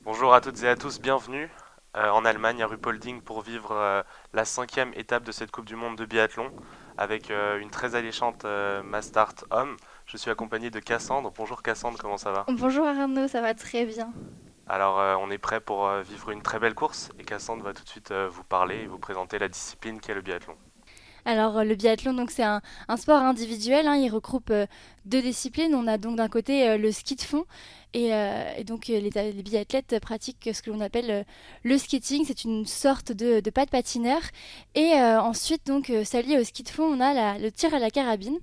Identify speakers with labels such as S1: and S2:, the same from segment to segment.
S1: Bonjour à toutes et à tous, bienvenue en Allemagne à Ruppolding pour vivre la cinquième étape de cette Coupe du Monde de biathlon avec une très alléchante Mastart homme. Je suis accompagné de Cassandre. Bonjour Cassandre, comment ça va?
S2: Bonjour Arnaud, ça va très bien.
S1: Alors on est prêt pour vivre une très belle course et Cassandre va tout de suite vous parler et vous présenter la discipline qu'est le biathlon.
S2: Alors le biathlon, donc c'est un sport individuel, hein, il regroupe deux disciplines. On a donc d'un côté le ski de fond et donc les biathlètes pratiquent ce que l'on appelle le skating. C'est une sorte de pas de patineur. Et ensuite donc s'allié au ski de fond, on a le tir à la carabine.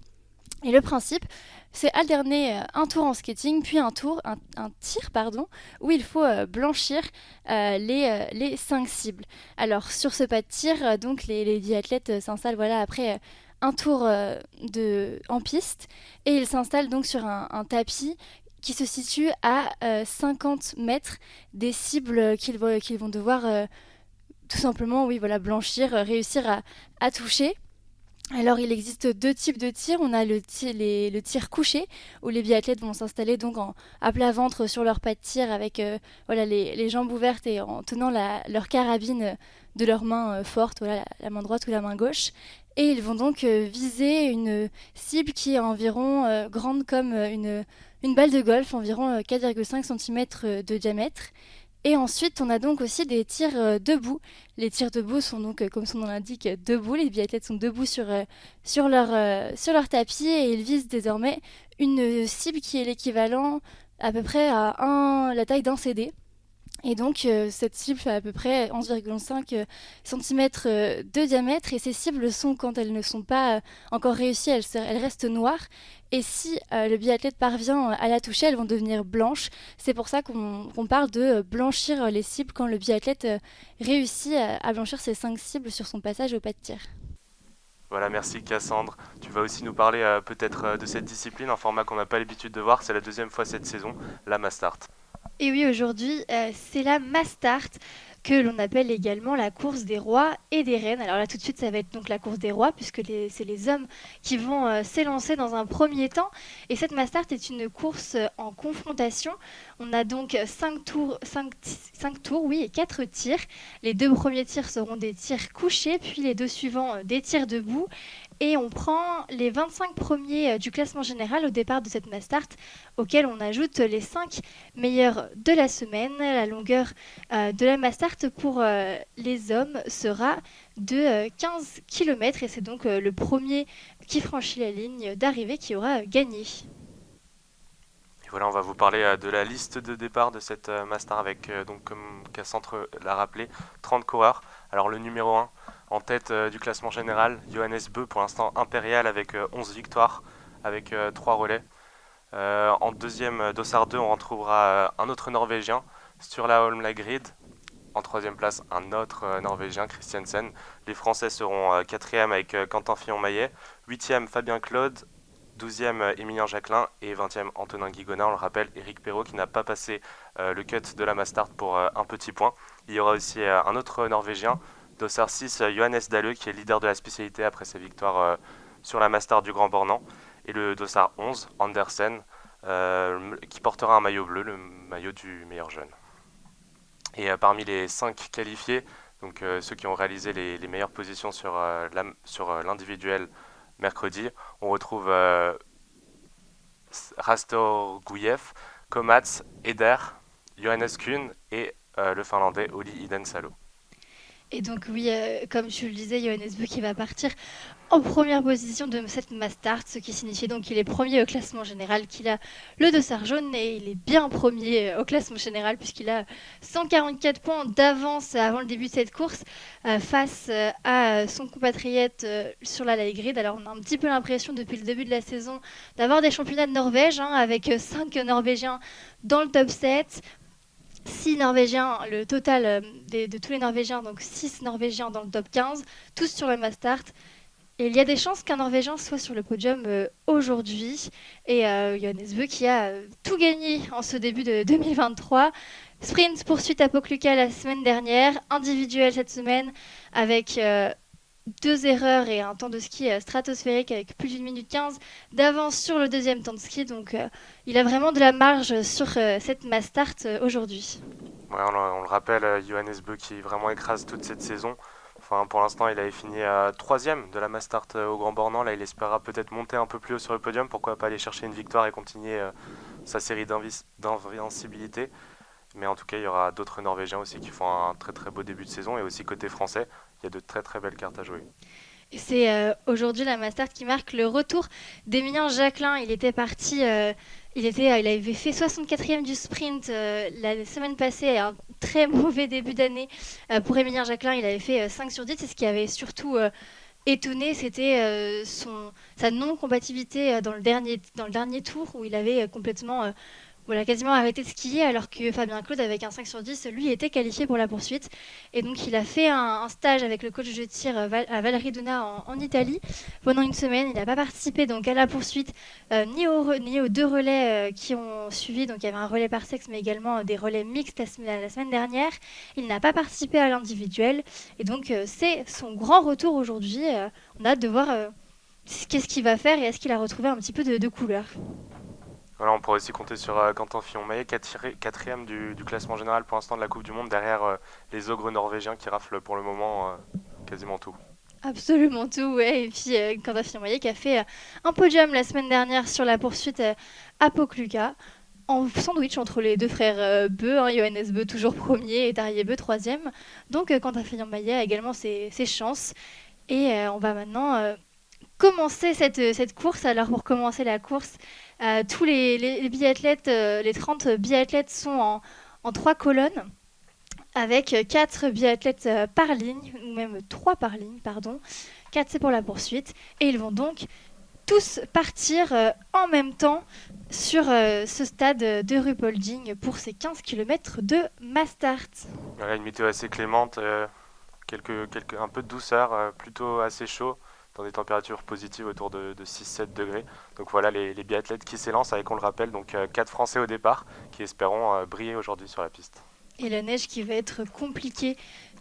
S2: Et le principe, c'est alterner un tour en skating, puis un tir, pardon, où il faut blanchir les 5 cibles. Alors sur ce pas de tir, donc les biathlètes s'installent voilà après un tour en piste et ils s'installent donc sur un tapis qui se situe à 50 mètres des cibles qu'ils vont devoir tout simplement oui voilà blanchir, réussir à toucher. Alors, il existe deux types de tirs. On a le tir couché, où les biathlètes vont s'installer donc à plat ventre sur leur pas de tir avec voilà, les jambes ouvertes et en tenant leur carabine de leurs mains fortes, voilà, la main droite ou la main gauche. Et ils vont donc viser une cible qui est environ grande comme une balle de golf, environ 4,5 cm de diamètre. Et ensuite, on a donc aussi des tirs debout. Les tirs debout sont donc, comme son nom l'indique, debout. Les biathlètes sont debout sur leur tapis et ils visent désormais une cible qui est l'équivalent à peu près à la taille d'un CD. Et donc, cette cible fait à peu près 11,5 cm de diamètre. Et ces cibles sont, quand elles ne sont pas encore réussies, elles restent noires. Et si le biathlète parvient à la toucher, elles vont devenir blanches. C'est pour ça qu'on parle de blanchir les cibles quand le biathlète réussit à blanchir ses 5 cibles sur son passage au pas de tir.
S1: Voilà, merci Cassandre. Tu vas aussi nous parler peut-être de cette discipline, un format qu'on n'a pas l'habitude de voir, c'est la deuxième fois cette saison, la Mastart.
S2: Et oui, aujourd'hui, c'est la Mastart que l'on appelle également la course des rois et des reines. Alors là, tout de suite, ça va être donc la course des rois, puisque c'est les hommes qui vont s'élancer dans un premier temps. Et cette Mastart est une course en confrontation. On a donc 5 tours, oui, et 4 tirs. Les deux premiers tirs seront des tirs couchés, puis les deux suivants des tirs debout. Et on prend les 25 premiers du classement général au départ de cette Mastart, auquel on ajoute les 5 meilleurs de la semaine. La longueur de la Mastart pour les hommes sera de 15 km et c'est donc le premier qui franchit la ligne d'arrivée qui aura gagné.
S1: Et voilà, on va vous parler de la liste de départ de cette Mastart avec, donc, comme Cassandre l'a rappelé, 30 coureurs. Alors le numéro 1 en tête du classement général, Johannes Bö, pour l'instant impérial avec 11 victoires, avec 3 relais. En deuxième, dossard 2, on retrouvera un autre Norvégien, Sturla Holmlagrid. En troisième place, un autre Norvégien, Christiansen. Les Français seront quatrième avec Quentin Fillon-Maillet, huitième Fabien Claude, douzième Émilien Jacquelin et vingtième Antonin Guigonard. On le rappelle, Éric Perrault qui n'a pas passé le cut de la Mastart pour un petit point. Il y aura aussi un autre Norvégien, dossard 6, Johannes Dalleux, qui est leader de la spécialité après sa victoire sur la Mastart du Grand Bornand. Et le dossard 11, Andersen, qui portera un maillot bleu, le maillot du meilleur jeune. Et parmi les 5 qualifiés, donc ceux qui ont réalisé les meilleures positions sur l'individuel mercredi, on retrouve Rastor Guyev, Komats, Eder, Johannes Kuhn et le finlandais Oli Idensalo.
S2: Et donc oui, comme je le disais, Johannes Bö qui va partir en première position de cette Mastart, ce qui signifie donc qu'il est premier au classement général, qu'il a le dossard jaune et il est bien premier au classement général puisqu'il a 144 points d'avance avant le début de cette course face à son compatriote sur la light grid. Alors on a un petit peu l'impression depuis le début de la saison d'avoir des championnats de Norvège avec 5 Norvégiens dans le top 7. 6 Norvégiens, le total de tous les Norvégiens, donc 6 Norvégiens dans le top 15, tous sur la Mastart. Et il y a des chances qu'un Norvégien soit sur le podium aujourd'hui. Et Johannes Bö qui a tout gagné en ce début de 2023. Sprint poursuite à Pokluka la semaine dernière, individuel cette semaine avec 2 erreurs et un temps de ski stratosphérique avec plus d'une minute 15 d'avance sur le deuxième temps de ski. Donc il a vraiment de la marge sur cette Mastart aujourd'hui.
S1: Ouais, on le rappelle, Johannes Beu qui vraiment écrase toute cette saison. Enfin, pour l'instant, il avait fini troisième de la Mastart au Grand Bornand. Là, il espérera peut-être monter un peu plus haut sur le podium. Pourquoi pas aller chercher une victoire et continuer sa série d'invincibilité. Mais en tout cas, il y aura d'autres Norvégiens aussi qui font un très très beau début de saison. Et aussi côté français, il y a de très très belles cartes à jouer.
S2: C'est aujourd'hui la Mastart qui marque le retour d'Emilien Jacquelin. Il était parti, il avait fait 64e du sprint la semaine passée, un très mauvais début d'année pour Emilien Jacquelin. Il avait fait 5 sur 10. Et ce qui avait surtout étonné, c'était sa non-compatibilité dans le dernier tour où il avait complètement voilà, quasiment arrêté de skier alors que Fabien Claude avec un 5 sur 10 lui était qualifié pour la poursuite et donc il a fait un stage avec le coach de tir à Valriduna en Italie pendant une semaine. Il n'a pas participé donc à la poursuite ni aux deux relais qui ont suivi, donc il y avait un relais par sexe mais également des relais mixtes la semaine dernière. Il n'a pas participé à l'individuel et donc c'est son grand retour aujourd'hui. On a hâte de voir qu'est-ce qu'il va faire et est-ce qu'il a retrouvé un petit peu de couleur.
S1: Voilà, on pourrait aussi compter sur Quentin Fillon-Maillet, quatrième du classement général pour l'instant de la Coupe du Monde, derrière les ogres norvégiens qui raflent pour le moment quasiment tout.
S2: Absolument tout, ouais. Et puis Quentin Fillon-Maillet qui a fait un podium la semaine dernière sur la poursuite à Pokluka, en sandwich entre les deux frères Beu, hein, Johannes Beu toujours premier et Tarjei Beu troisième. Donc Quentin Fillon-Maillet a également ses chances. Et on va maintenant commencer cette course. Alors pour commencer la course, tous les biathlètes, les 30 biathlètes sont en trois colonnes avec 4 biathlètes par ligne, ou même 3 par ligne, pardon. 4 c'est pour la poursuite. Et ils vont donc tous partir en même temps sur ce stade de Ruhpolding pour ces 15 km de Mastart.
S1: Voilà, une météo assez clémente, un peu de douceur, plutôt assez chaud, dans des températures positives autour de 6-7 degrés. Donc voilà les biathlètes qui s'élancent avec, on le rappelle, donc 4 Français au départ qui espéront briller aujourd'hui sur la piste.
S2: Et la neige qui va être compliquée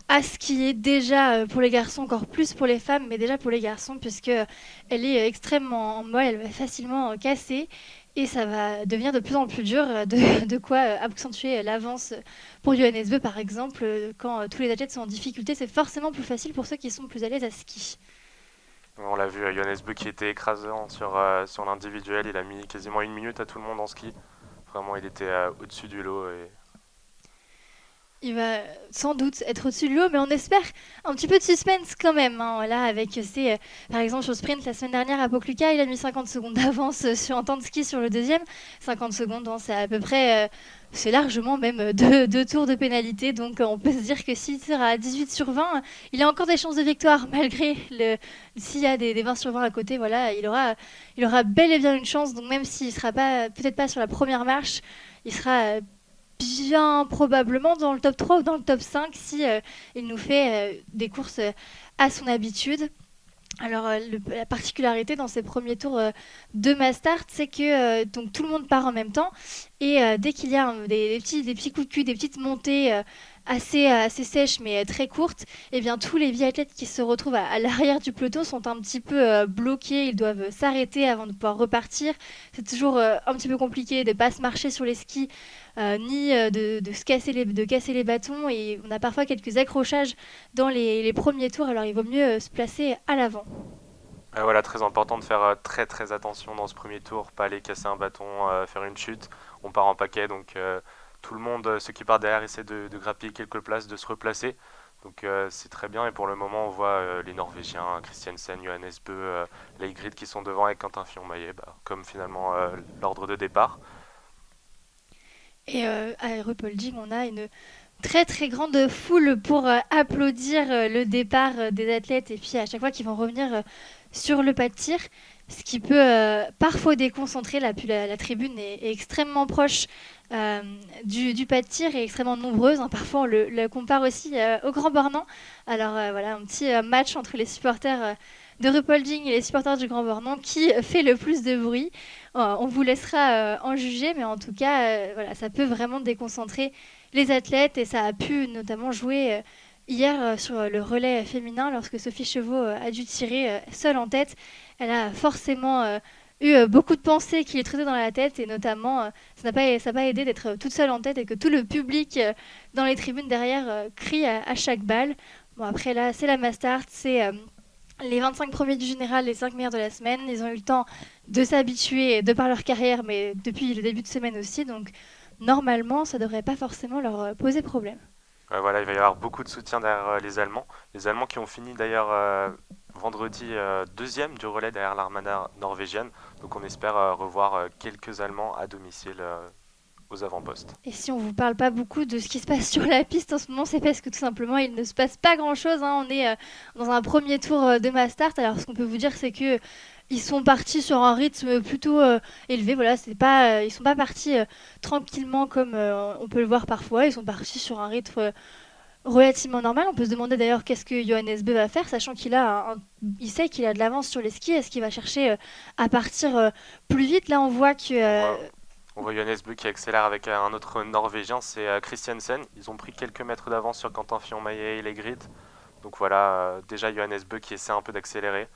S2: à skier déjà pour les garçons, encore plus pour les femmes, mais déjà pour les garçons puisque elle est extrêmement molle, elle va facilement casser et ça va devenir de plus en plus dur, de quoi accentuer l'avance pour Johannes Beu par exemple. Quand tous les athlètes sont en difficulté, c'est forcément plus facile pour ceux qui sont plus à l'aise à ski.
S1: On l'a vu, Johannes Beu qui était écrasant sur l'individuel, il a mis quasiment une minute à tout le monde en ski. Vraiment, il était au-dessus du lot.
S2: Il va sans doute être au-dessus de l'eau, mais on espère un petit peu de suspense quand même. Hein, voilà, avec par exemple sur le sprint la semaine dernière à Pokluka, il a mis 50 secondes d'avance sur un temps de ski sur le deuxième. 50 secondes, hein, c'est à peu près, c'est largement même deux tours de pénalité. Donc on peut se dire que s'il sera à 18 sur 20, il a encore des chances de victoire malgré s'il y a des 20 sur 20 à côté. Voilà, il aura bel et bien une chance. Donc même s'il sera pas, peut-être pas sur la première marche, il sera bien probablement dans le top 3 ou dans le top 5 si il nous fait des courses à son habitude. Alors la particularité dans ces premiers tours de Mastart, c'est que donc tout le monde part en même temps et dès qu'il y a des petits coups de cul, des petites montées assez sèches mais très courtes, et bien tous les biathlètes qui se retrouvent à l'arrière du peloton sont un petit peu bloqués, ils doivent s'arrêter avant de pouvoir repartir. C'est toujours un petit peu compliqué de pas se marcher sur les skis ni de casser les bâtons et on a parfois quelques accrochages dans les premiers tours, alors il vaut mieux se placer à l'avant.
S1: Voilà, très important de faire très très attention dans ce premier tour, pas aller casser un bâton, faire une chute. On part en paquet, donc tout le monde, ceux qui partent derrière, essaient de grappiller quelques places, de se replacer. Donc c'est très bien et pour le moment on voit les Norvégiens, Christiansen, Johannes Beu, Leigrid qui sont devant avec Quentin Fillon-Maillet, comme finalement l'ordre de départ.
S2: Et à Ruhpolding, on a une très très grande foule pour applaudir le départ des athlètes et puis à chaque fois qu'ils vont revenir sur le pas de tir, ce qui peut parfois déconcentrer. La tribune est extrêmement proche du pas de tir et extrêmement nombreuse. Hein. Parfois on le compare aussi au Grand Bornand. Alors voilà, un petit match entre les supporters de Ruhpolding et les supporters du Grand Bornand qui fait le plus de bruit. On vous laissera en juger, mais en tout cas, voilà, ça peut vraiment déconcentrer les athlètes et ça a pu notamment jouer hier sur le relais féminin lorsque Sophie Chevaux a dû tirer seule en tête. Elle a forcément eu beaucoup de pensées qui lui trottaient dans la tête et notamment, ça n'a pas aidé d'être toute seule en tête et que tout le public dans les tribunes derrière crie à chaque balle. Bon, après là, c'est la Mastart, c'est les 25 premiers du général, les 5 meilleurs de la semaine. Ils ont eu le temps de s'habituer de par leur carrière, mais depuis le début de semaine aussi. Donc normalement, ça devrait pas forcément leur poser problème.
S1: Voilà, il va y avoir beaucoup de soutien derrière les Allemands. Les Allemands qui ont fini d'ailleurs vendredi deuxième du relais derrière l'armada norvégienne. Donc on espère revoir quelques Allemands à domicile aux avant-postes.
S2: Et si on vous parle pas beaucoup de ce qui se passe sur la piste en ce moment, c'est parce que tout simplement il ne se passe pas grand-chose, hein. On est dans un premier tour de Mastart. Alors ce qu'on peut vous dire, c'est que ils sont partis sur un rythme plutôt élevé. Voilà, c'est pas, ils sont pas partis tranquillement comme on peut le voir parfois. Ils sont partis sur un rythme relativement normal. On peut se demander d'ailleurs qu'est-ce que Johannes Bö va faire, sachant il sait qu'il a de l'avance sur les skis. Est-ce qu'il va chercher à partir plus vite? Là, on voit que
S1: On voit, on voit Johannes Bö qui accélère avec un autre Norvégien, c'est Christiansen. Ils ont pris quelques mètres d'avance sur Quentin Fillon-Maillet et les grids. Donc voilà, déjà Johannes Bö qui essaie un peu d'accélérer.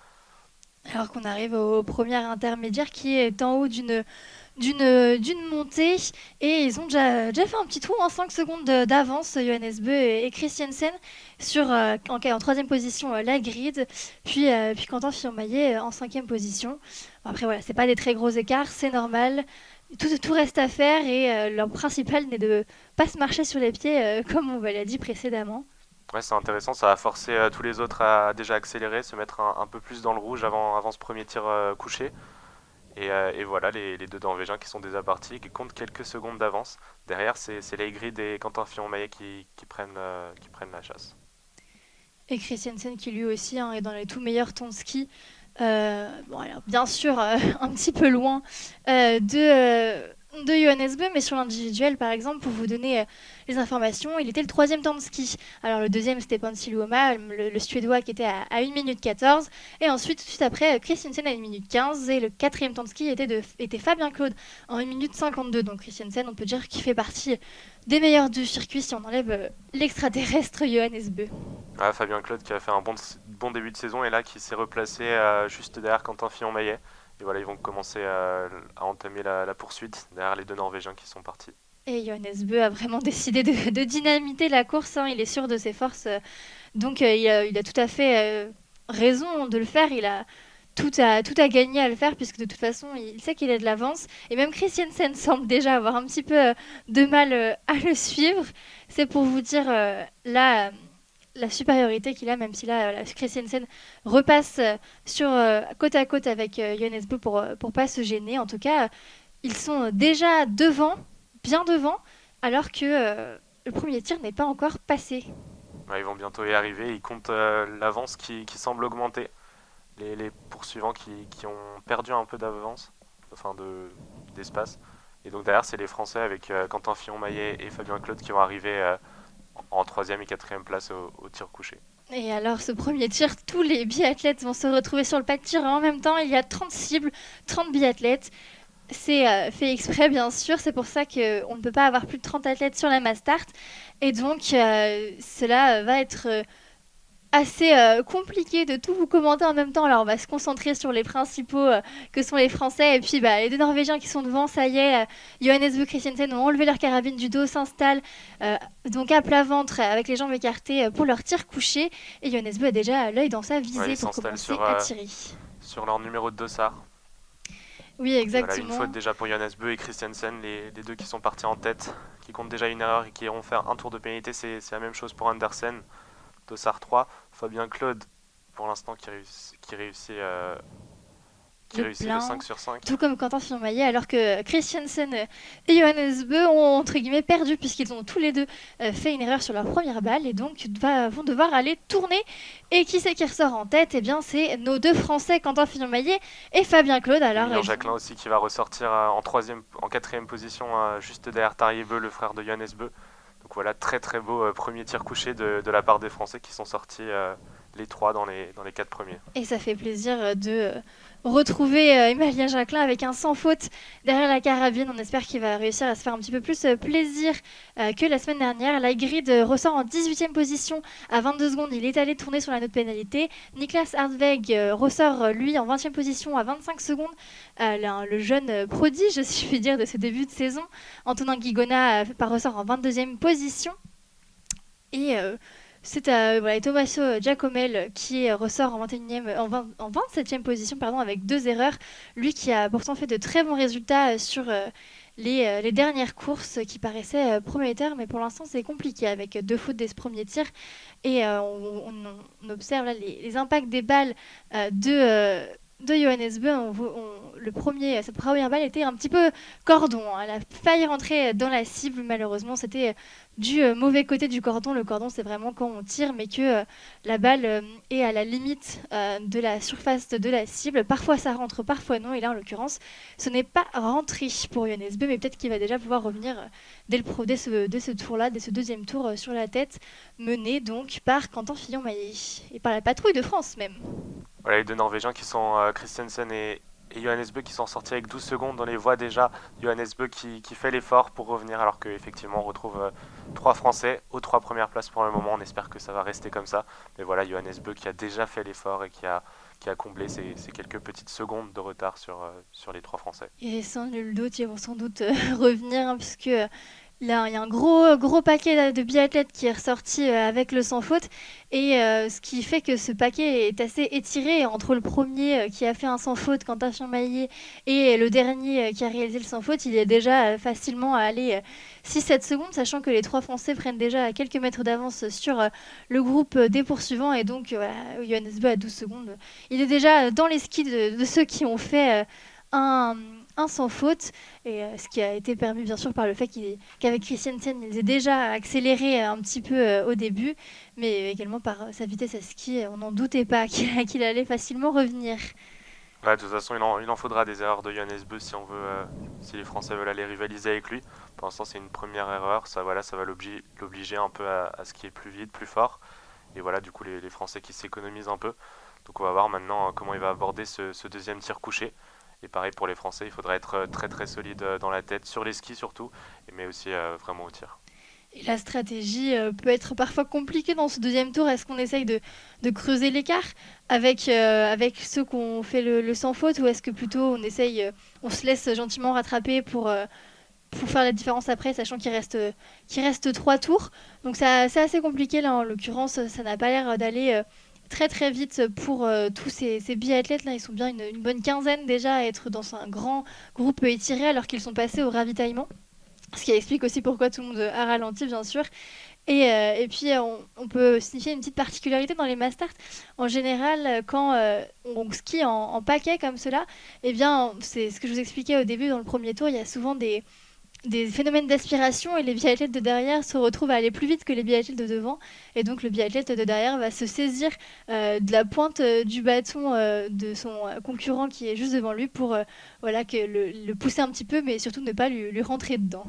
S2: alors qu'on arrive au premier intermédiaire qui est en haut d'une montée et ils ont déjà fait un petit trou en 5 secondes d'avance, Johannes Bö et Christiansen sur en troisième position la grid, puis Quentin Fillon-Maillet en cinquième position. Bon, après voilà, c'est pas des très gros écarts, c'est normal. Tout reste à faire et leur principal n'est de pas se marcher sur les pieds comme on l'a dit précédemment.
S1: Ouais, c'est intéressant, ça va forcer tous les autres à déjà accélérer, se mettre un peu plus dans le rouge avant ce premier tir couché. Et voilà, les deux Norvégiens qui sont déjà partis, qui comptent quelques secondes d'avance. Derrière, c'est Leigrid et Quentin Fillon-Maillet qui prennent la chasse.
S2: Et Christiansen qui lui aussi hein, est dans les tout meilleurs temps de ski. Bon, alors, bien sûr, un petit peu loin de Johannes Bö, mais sur l'individuel, par exemple, pour vous donner les informations, il était le troisième temps de ski. Alors le deuxième, c'était Pentti Luoma, le Suédois qui était à 1 minute 14. Et ensuite, tout de suite après, Christiansen à 1 minute 15. Et le quatrième temps de ski était Fabien Claude en 1 minute 52. Donc Christiansen, on peut dire qu'il fait partie des meilleurs du circuit si on enlève l'extraterrestre Johannes Bö.
S1: Ah, Fabien Claude qui a fait un bon début de saison et là qui s'est replacé juste derrière Quentin Fillon-Maillet. Et voilà, ils vont commencer à entamer la poursuite derrière les deux Norvégiens qui sont partis.
S2: Et Johannes Bö a vraiment décidé de dynamiter la course, hein. Il est sûr de ses forces. Donc il a tout à fait raison de le faire. Il a tout à gagner à le faire puisque de toute façon il sait qu'il a de l'avance. Et même Christiansen semble déjà avoir un petit peu de mal à le suivre. C'est pour vous dire la supériorité qu'il a, même si là Christiansen repasse côte à côte avec Johannes Bö pour pas se gêner. En tout cas, ils sont déjà devant, bien devant, alors que le premier tir n'est pas encore passé.
S1: Ouais, ils vont bientôt y arriver. Ils comptent l'avance qui semble augmenter. Les poursuivants qui ont perdu un peu d'avance, enfin d'espace. Et donc derrière, c'est les Français avec Quentin Fillon-Maillet et Fabien Claude qui vont arriver en troisième et quatrième place au tir couché.
S2: Et alors, ce premier tir, tous les biathlètes vont se retrouver sur le pas de tir en même temps. Il y a 30 cibles, 30 biathlètes. C'est fait exprès, bien sûr. C'est pour ça qu'on ne peut pas avoir plus de 30 athlètes sur la Mastart. Et donc, cela va être assez compliqué de tout vous commenter en même temps. Alors, on va se concentrer sur les principaux que sont les Français. Et puis, les deux Norvégiens qui sont devant, ça y est, Johannes Bö Christiansen ont enlevé leur carabine du dos, s'installent donc à plat ventre avec les jambes écartées pour leur tir couché. Et Johannes Bö a déjà l'œil dans sa
S1: Ouais,
S2: visée
S1: ils
S2: pour
S1: s'installent
S2: commencer à tirer.
S1: sur leur numéro de dossard.
S2: Oui,
S1: Et voilà, une
S2: exactement.
S1: faute déjà pour Johannes Bö et Christiansen, les deux qui sont partis en tête, qui comptent déjà une erreur et qui iront faire un tour de pénalité. C'est la même chose pour Andersen, dossard 3. Fabien Claude, pour l'instant, qui
S2: Le
S1: réussit le
S2: plein.
S1: 5 sur 5.
S2: Tout comme Quentin Fillon-Maillet, alors que Christiansen et Johannes Bö ont entre guillemets perdu puisqu'ils ont tous les deux fait une erreur sur leur première balle et donc vont devoir aller tourner. Et qui c'est qui ressort en tête? Eh bien, c'est nos deux Français, Quentin Fillon-Maillet et Fabien Claude. Alors,
S1: Emilien Jacquelin aussi qui va ressortir en quatrième position, juste derrière Tarjei Bø, le frère de Johannes Bö. Donc voilà, très très beau premier tir couché de la part des Français qui sont sortis les trois dans les quatre premiers.
S2: et ça fait plaisir retrouver Emilien Jacquelin avec un sans faute derrière la carabine. On espère qu'il va réussir à se faire un petit peu plus plaisir que la semaine dernière. La grid ressort en 18e position à 22 secondes. Il est allé tourner sur la note pénalité. Niklas Hartweg ressort lui en 20e position à 25 secondes. Le jeune prodige, si je puis dire, de ce début de saison. Antonin Guigona ressort en 22e position. Et c'est voilà, Tommaso Giacomel qui ressort en 21e, en 27e position pardon, avec 2 erreurs. Lui qui a pourtant fait de très bons résultats sur les dernières courses qui paraissaient prometteurs, mais pour l'instant c'est compliqué avec 2 fautes dès ce premier tir. Et on observe là, les impacts des balles de Johannes Beu. Cette première balle était un petit peu cordon, hein. Elle a failli rentrer dans la cible, malheureusement c'était du mauvais côté du cordon. Le cordon, c'est vraiment quand on tire, mais que la balle est à la limite de la surface de la cible. Parfois ça rentre, parfois non. Et là, en l'occurrence, ce n'est pas rentré pour Johannes Beu, mais peut-être qu'il va déjà pouvoir revenir dès ce tour-là, dès ce deuxième tour sur la tête, mené donc par Quentin Fillon-Maillet et par la patrouille de France même.
S1: Voilà, les deux Norvégiens qui sont Christensen et Johannes Bö qui sont sortis avec 12 secondes. On les voit déjà, Johannes Bö qui fait l'effort pour revenir, alors qu'effectivement on retrouve 3 Français aux 3 premières places pour le moment. On espère que ça va rester comme ça. Mais voilà, Johannes Bö qui a déjà fait l'effort et qui a comblé ces quelques petites secondes de retard sur les 3 Français.
S2: Et sans nul doute, ils vont sans doute revenir, hein, puisque là, il y a un gros paquet de biathlètes qui est ressorti avec le sans faute. Et ce qui fait que ce paquet est assez étiré entre le premier qui a fait un sans faute, Quentin Fillon-Maillet, et le dernier qui a réalisé le sans faute. Il est déjà facilement à aller 6-7 secondes, sachant que les 3 Français prennent déjà quelques mètres d'avance sur le groupe des poursuivants. Et donc, voilà, Johannes Bö à 12 secondes. Il est déjà dans les skis de ceux qui ont fait un, un sans faute, et ce qui a été permis bien sûr par le fait qu'avec Christiansen ils aient déjà accéléré un petit peu au début, mais également par sa vitesse à ski. On n'en doutait pas qu'il allait facilement revenir.
S1: Ouais, de toute façon, il en faudra des erreurs de Johannes Bö si les Français veulent aller rivaliser avec lui. Pour l'instant, c'est une première erreur. Ça va l'obliger un peu à skier plus vite, plus fort. Et voilà, du coup, les Français qui s'économisent un peu. Donc, on va voir maintenant comment il va aborder ce deuxième tir couché. Et pareil pour les Français, il faudra être très très solide dans la tête, sur les skis surtout, mais aussi vraiment au tir.
S2: Et la stratégie peut être parfois compliquée dans ce deuxième tour. Est-ce qu'on essaye de creuser l'écart avec ceux qui ont fait le sans faute, ou est-ce que plutôt on se laisse gentiment rattraper pour faire la différence après, sachant qu'il reste 3 tours. Donc c'est assez compliqué là, en l'occurrence, ça n'a pas l'air d'aller très très vite pour tous ces biathlètes là. Ils sont bien une bonne quinzaine déjà à être dans un grand groupe étiré alors qu'ils sont passés au ravitaillement. Ce qui explique aussi pourquoi tout le monde a ralenti, bien sûr. Et puis, on peut signifier une petite particularité dans les masters. En général, quand on skie en paquet comme cela, eh bien, c'est ce que je vous expliquais au début dans le premier tour, il y a souvent des phénomènes d'aspiration, et les biathlètes de derrière se retrouvent à aller plus vite que les biathlètes de devant. Et donc, le biathlète de derrière va se saisir de la pointe du bâton de son concurrent qui est juste devant lui pour voilà, le pousser un petit peu, mais surtout ne pas lui rentrer dedans.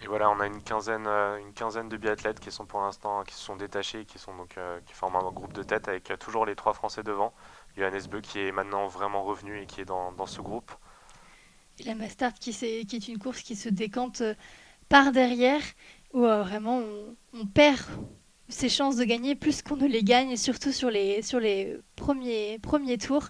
S1: Et voilà, on a une quinzaine de biathlètes qui sont pour l'instant, qui se sont détachés, qui forment un groupe de tête avec toujours les 3 Français devant. Johannes Bö qui est maintenant vraiment revenu et qui est dans ce groupe.
S2: Et la Mastart qui est une course qui se décante par derrière, où vraiment on perd ses chances de gagner plus qu'on ne les gagne, et surtout sur les premiers tours,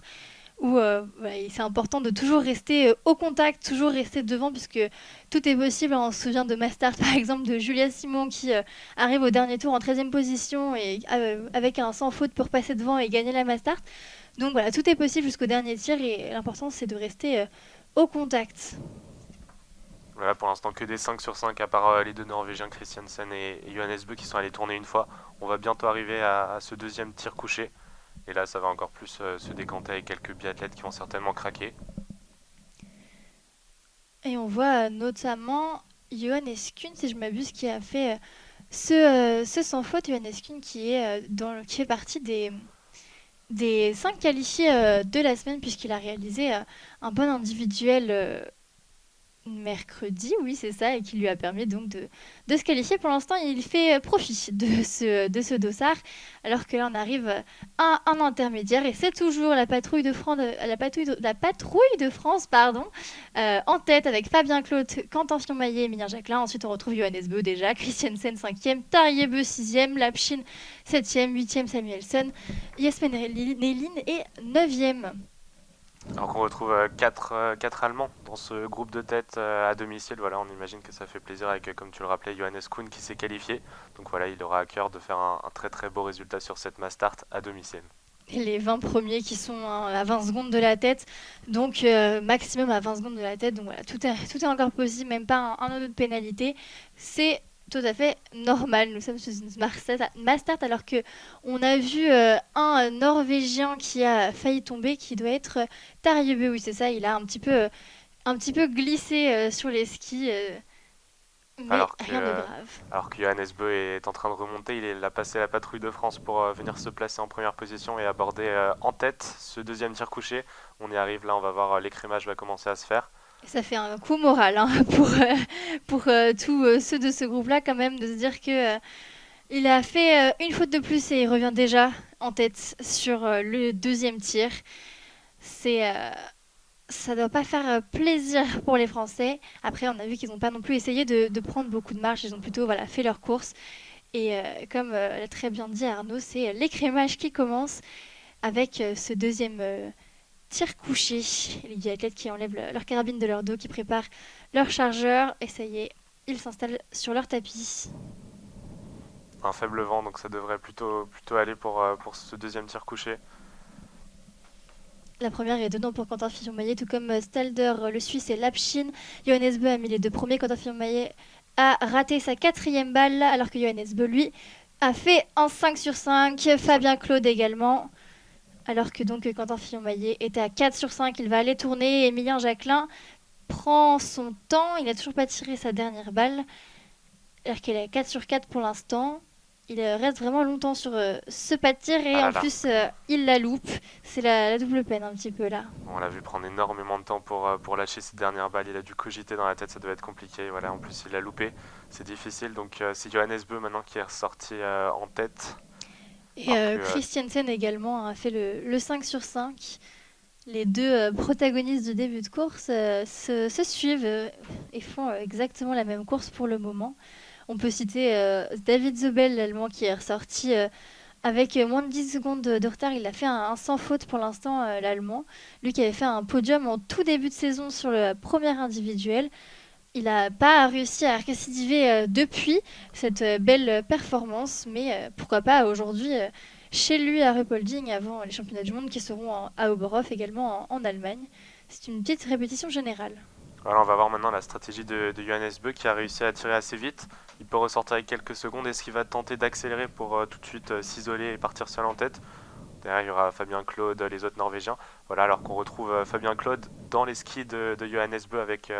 S2: où ouais, c'est important de toujours rester au contact, toujours rester devant, puisque tout est possible. On se souvient de Mastart par exemple, de Julia Simon qui arrive au dernier tour en 13e position, et avec un sans faute pour passer devant et gagner la Mastart. Donc voilà, tout est possible jusqu'au dernier tir, et l'important c'est de rester au contact.
S1: Voilà, pour l'instant que des 5 sur 5, à part les deux Norvégiens, Christiansen et Johannes Bö qui sont allés tourner une fois. On va bientôt arriver à ce deuxième tir couché. Et là, ça va encore plus se décanter avec quelques biathlètes qui vont certainement craquer.
S2: Et on voit notamment Johannes Kuhn, si je m'abuse, qui a fait ce sans faute. Johannes Kuhn qui fait partie des 5 qualifiés de la semaine, puisqu'il a réalisé un bon individuel Mercredi, oui, c'est ça, et qui lui a permis donc de se qualifier. Pour l'instant, il fait profit de ce dossard, alors que là, on arrive à un intermédiaire, et c'est toujours la patrouille de France, pardon, en tête avec Fabien Claude, Quentin Fillon-Maillet, Emilien Jacquelin. Ensuite, on retrouve Johannes Beu déjà, Christiansen 5e, Tarjei 6e, Lapchin 7e, 8e Samuelson, Yasmin Néline est 9e.
S1: Alors qu'on retrouve quatre Allemands dans ce groupe de tête à domicile. Voilà, on imagine que ça fait plaisir avec, comme tu le rappelais, Johannes Kuhn qui s'est qualifié. Donc voilà, il aura à cœur de faire un très très beau résultat sur cette Mastart à domicile.
S2: Et les 20 premiers qui sont à 20 secondes de la tête, donc maximum à 20 secondes de la tête. Donc voilà, tout est encore possible, même pas un autre de pénalité. C'est tout à fait normal. Nous sommes sur une Mastart alors que on a vu un Norvégien qui a failli tomber, qui doit être Tarjei Bø, oui c'est ça, il a un petit peu glissé sur les skis, mais
S1: Alors
S2: rien de
S1: que,
S2: grave.
S1: alors que Johannes Beu est en train de remonter, il a passé la patrouille de France pour venir se placer en première position et aborder en tête ce deuxième tir couché. On y arrive là, on va voir l'écrémage va commencer à se faire.
S2: Ça fait un coup moral hein, pour tous ceux de ce groupe-là quand même, de se dire que il a fait une faute de plus et il revient déjà en tête sur le deuxième tir. C'est, ça doit pas faire plaisir pour les Français. Après, on a vu qu'ils n'ont pas non plus essayé de prendre beaucoup de marche. Ils ont plutôt voilà, fait leur course. Et comme l'a très bien dit Arnaud, c'est l'écrémage qui commence avec ce deuxième tir couché. Les biathlètes qui enlèvent leur carabine de leur dos, qui préparent leur chargeur. Et ça y est, ils s'installent sur leur tapis.
S1: Un faible vent, donc ça devrait plutôt aller pour ce deuxième tir couché.
S2: La première est dedans pour Quentin Fillon-Maillet, tout comme Stalder, le Suisse, et Lapchin. Johannes Beu a mis les deux premiers. Quentin Fillon-Maillet a raté sa quatrième balle, alors que Johannes Beu, lui, a fait un 5 sur 5. Fabien Claude également. Alors que donc Quentin Fillon-Maillet était à 4 sur 5, il va aller tourner. Emilien Jacquelin prend son temps, il n'a toujours pas tiré sa dernière balle. Alors qu'il est à 4 sur 4 pour l'instant. Il reste vraiment longtemps sur ce pas de tir
S1: Ah
S2: et
S1: là
S2: en
S1: là,
S2: plus il la loupe. C'est la double peine un petit peu là.
S1: on l'a vu prendre énormément de temps pour lâcher ses dernières balles. Il a dû cogiter dans la tête, ça devait être compliqué. Voilà, en plus il a loupé, c'est difficile. Donc c'est Johannes Beu maintenant qui est ressorti en tête.
S2: Et
S1: Alors que
S2: Christiansen également a fait le 5 sur 5. Les deux protagonistes du début de course se suivent et font exactement la même course pour le moment. On peut citer David Zobel, l'Allemand, qui est ressorti avec moins de 10 secondes de retard. Il a fait un sans faute pour l'instant, l'Allemand. Lui qui avait fait un podium en tout début de saison sur le premier individuel. Il n'a pas réussi à récidiver depuis cette belle performance, mais pourquoi pas aujourd'hui chez lui à Ruhpolding avant les championnats du monde qui seront à Oberhof également en Allemagne. C'est une petite répétition générale.
S1: voilà, on va voir maintenant la stratégie de Johannes Beu qui a réussi à tirer assez vite. Il peut ressortir avec quelques secondes. Est-ce qu'il va tenter d'accélérer pour tout de suite s'isoler et partir seul en tête? Derrière, il y aura Fabien Claude, les autres Norvégiens. Voilà, alors qu'on retrouve Fabien Claude dans les skis de Johannes Beu avec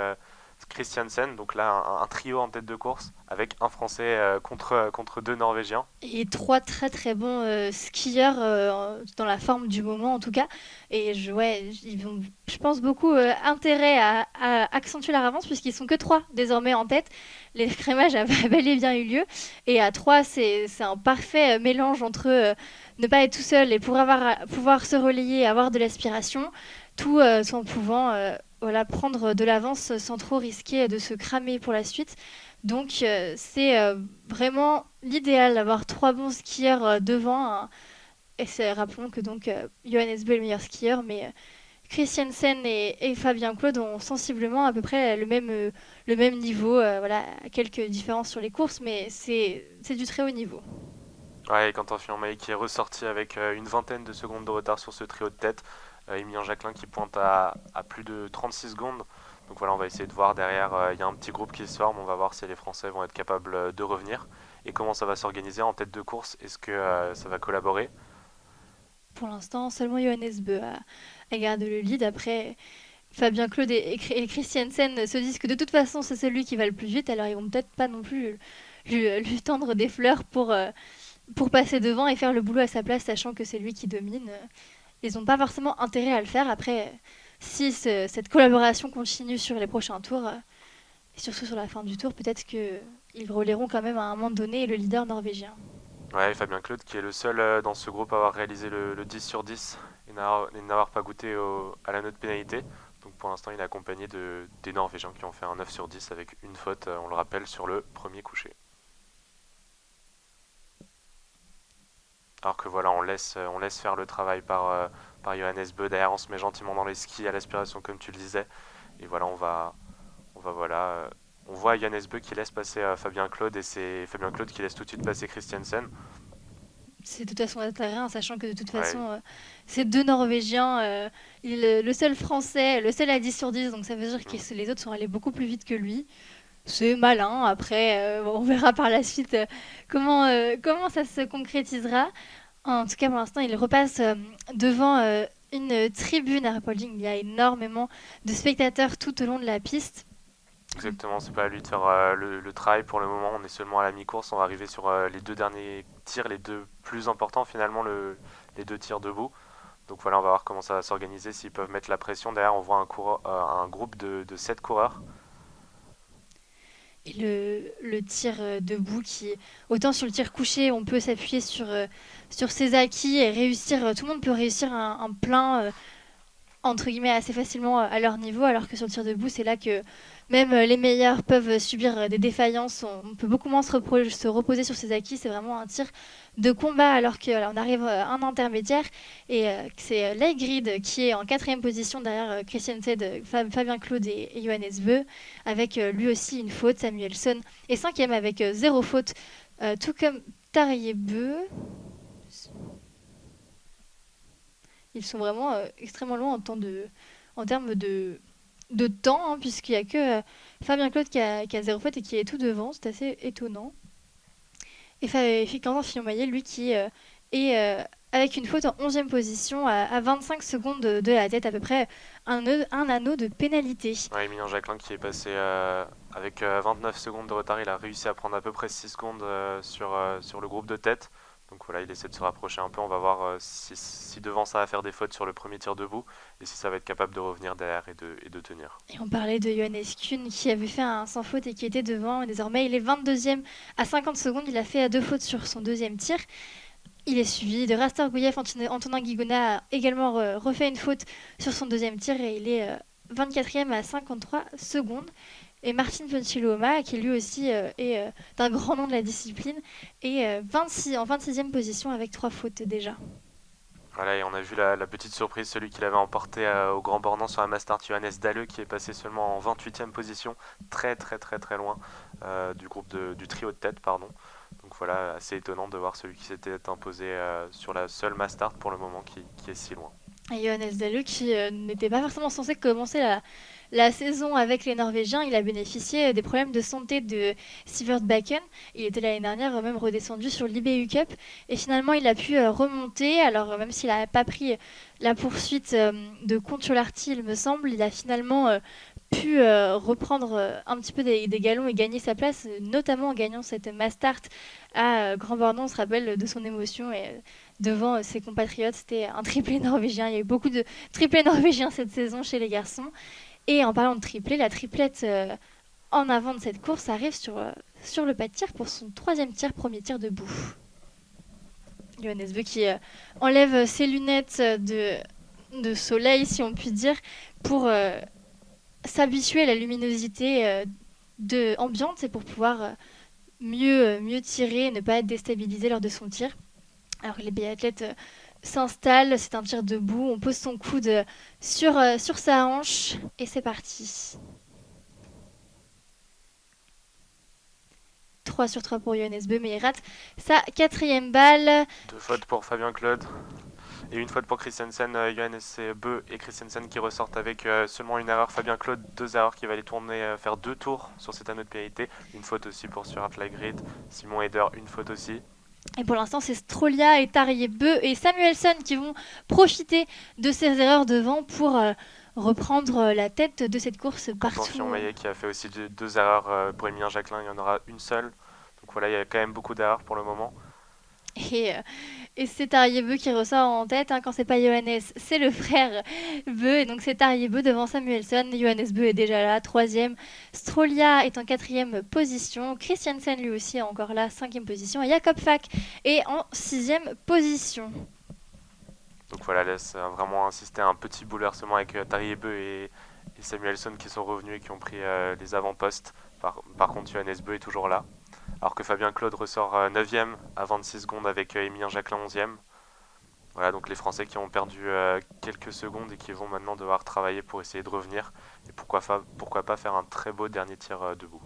S1: Christiansen. Donc là, un trio en tête de course avec un Français contre deux Norvégiens.
S2: Et trois très très bons skieurs dans la forme du moment en tout cas. Et ouais, ils ont, je pense, beaucoup intérêt à accentuer leur avance puisqu'ils sont que trois désormais en tête. L'écrémage a bel et bien eu lieu. Et à trois, c'est un parfait mélange entre ne pas être tout seul et pouvoir se relayer, avoir de l'aspiration, tout en pouvant voilà, prendre de l'avance sans trop risquer de se cramer pour la suite. Donc c'est vraiment l'idéal d'avoir trois bons skieurs devant. Hein. Et rappelons que donc Johannes Beu est le meilleur skieur, mais Christiansen et Fabien Claude ont sensiblement à peu près le même niveau. Voilà, quelques différences sur les courses, mais c'est du très haut niveau.
S1: Ouais, et Quentin Fillon-Maillet qui est ressorti avec une vingtaine de secondes de retard sur ce trio de tête. Emilien Jacquelin qui pointe à plus de 36 secondes. Donc voilà, on va essayer de voir derrière. Il y a un petit groupe qui se forme. On va voir si les Français vont être capables de revenir. Et comment ça va s'organiser en tête de course. Est-ce que ça va collaborer?
S2: Pour l'instant, seulement Johannes Beu a gardé le lead. Après, Fabien Claude et Christiansen se disent que de toute façon, c'est celui qui va le plus vite. Alors, ils vont peut-être pas non plus lui tendre des fleurs pour passer devant et faire le boulot à sa place, sachant que c'est lui qui domine. Ils n'ont pas forcément intérêt à le faire. Après, si cette collaboration continue sur les prochains tours, Et surtout sur la fin du tour, peut-être qu'ils relayeront quand même à un moment donné le leader norvégien.
S1: Ouais, Fabien Claude qui est le seul dans ce groupe à avoir réalisé le 10 sur 10 et n'avoir pas goûté à la note pénalité. Donc pour l'instant, il est accompagné des Norvégiens qui ont fait un 9 sur 10 avec une faute, on le rappelle, sur le premier coucher. Alors que voilà, on laisse faire le travail par Johannes Bö. Derrière, on se met gentiment dans les skis à l'aspiration, comme tu le disais. Et voilà, on va voilà. On voit Johannes Bö qui laisse passer Fabien Claude et c'est Fabien Claude qui laisse tout de suite passer Christiansen.
S2: C'est de toute façon intérêt, en sachant que de toute
S1: Ouais.
S2: façon, ces deux Norvégiens, le seul Français, le seul à 10 sur 10, donc ça veut dire que
S1: Mm.
S2: les autres sont allés beaucoup plus vite que lui. C'est malin, après, on verra par la suite comment ça se concrétisera. En tout cas, pour l'instant, il repasse devant une tribune à Rappolding. Il y a énormément de spectateurs tout au long de la piste.
S1: Exactement, c'est pas à lui de faire le travail pour le moment. On est seulement à la mi-course. On va arriver sur les deux derniers tirs, les deux plus importants finalement, les deux tirs debout. Donc voilà, on va voir comment ça va s'organiser, s'ils peuvent mettre la pression. Derrière, on voit un groupe de 7 coureurs.
S2: Et le tir debout, autant sur le tir couché, on peut s'appuyer sur ses acquis et réussir. Tout le monde peut réussir un plein entre guillemets assez facilement à leur niveau, alors que sur le tir debout, c'est là que même les meilleurs peuvent subir des défaillances. On peut beaucoup moins se reposer sur ses acquis. C'est vraiment un tir de combat, alors que voilà, on arrive à un intermédiaire et c'est Leigrid qui est en quatrième position derrière Christiansen, Fabien Claude et Johannes Bö, avec lui aussi une faute, Samuelsson est cinquième avec zéro faute, tout comme Tarjei Bø. Ils sont vraiment extrêmement loin en termes de temps, hein, puisqu'il n'y a que Fabien Claude qui a zéro faute et qui est tout devant. C'est assez étonnant. Et Quentin Fillon-Maillet, lui, qui est avec une faute en 11e position à 25 secondes de la tête, à peu près un anneau de pénalité.
S1: Ouais, Emilien Jacquelin qui est passé avec 29 secondes de retard. Il a réussi à prendre à peu près 6 secondes sur le groupe de tête. Donc voilà, il essaie de se rapprocher un peu. On va voir si devant ça va faire des fautes sur le premier tir debout et si ça va être capable de revenir derrière et de tenir.
S2: Et on parlait de Johannes Kuhn qui avait fait un sans faute et qui était devant. Et désormais, il est 22e à 50 secondes. Il a fait deux fautes sur son deuxième tir. Il est suivi de Rastor Gouyev. Antonin Guigona a également refait une faute sur son deuxième tir et il est 24e à 53 secondes. Et Martin Ponchiluoma, qui lui aussi est d'un grand nom de la discipline, est en 26e position avec trois fautes déjà.
S1: Voilà, et on a vu la petite surprise, celui qui l'avait emporté au Grand Bornand sur la Mastart, Johannes Dalleux, qui est passé seulement en 28e position, très très très très loin du groupe du trio de tête, pardon. Donc voilà, assez étonnant de voir celui qui s'était imposé sur la seule Mastart pour le moment qui est si loin.
S2: Et Johannes Dalleux, qui n'était pas forcément censé commencer la saison avec les Norvégiens, il a bénéficié des problèmes de santé de Sivert Bakken. Il était l'année dernière même redescendu sur l'IBU Cup et finalement il a pu remonter. Alors même s'il n'a pas pris la poursuite de Kontiolahti, il me semble, il a finalement pu reprendre un petit peu des galons et gagner sa place, notamment en gagnant cette Mastart à Grand Bornand. On se rappelle de son émotion et devant ses compatriotes. C'était un triplé norvégien. Il y a eu beaucoup de triplés norvégiens cette saison chez les garçons. Et en parlant de triplé, la triplette en avant de cette course arrive sur le pas de tir pour son troisième tir, premier tir debout. Johannes Bö qui enlève ses lunettes de soleil, si on peut dire, pour s'habituer à la luminosité ambiante et pour pouvoir mieux tirer et ne pas être déstabilisé lors de son tir. Alors les biathlètes s'installent, c'est un tir debout, on pose son coude sur sa hanche et c'est parti. 3 sur 3 pour Johannes Bö, mais il rate sa quatrième balle.
S1: Deux fautes pour Fabien Claude et une faute pour Christiansen. Johannes Bö et Christiansen qui ressortent avec seulement une erreur. Fabien Claude, deux erreurs qui va les tourner, faire deux tours sur cet anneau de pénalité. Une faute aussi pour Stuart Leigrid. Simon Eder, une faute aussi.
S2: Et pour l'instant, c'est Strolia et Tarjei Bø et Samuelsson qui vont profiter de ces erreurs devant pour reprendre la tête de cette course partout.
S1: Attention, Maillet qui a fait aussi deux erreurs pour Emilien Jacquelin, il y en aura une seule. Donc voilà, il y a quand même beaucoup d'erreurs pour le moment.
S2: Et, euh, et c'est Tarier qui ressort en tête, hein. Quand c'est pas Johannes, c'est le frère Beu. Et donc c'est Tarier devant Samuelsson. Johannes Beu est déjà là, troisième. Strolia est en quatrième position. Christiansen lui aussi est encore là, cinquième position. Et Jakob Fack est en sixième position.
S1: Donc voilà, laisse vraiment insister un petit bouleversement avec Tariebe et Samuelson qui sont revenus et qui ont pris les avant-postes. Par contre, Johannes Beu est toujours là. Alors que Fabien Claude ressort 9ème à 26 secondes avec Émilien Jacquelin 11ème. Voilà, donc les Français qui ont perdu quelques secondes et qui vont maintenant devoir travailler pour essayer de revenir. Et pourquoi pas faire un très beau dernier tir debout.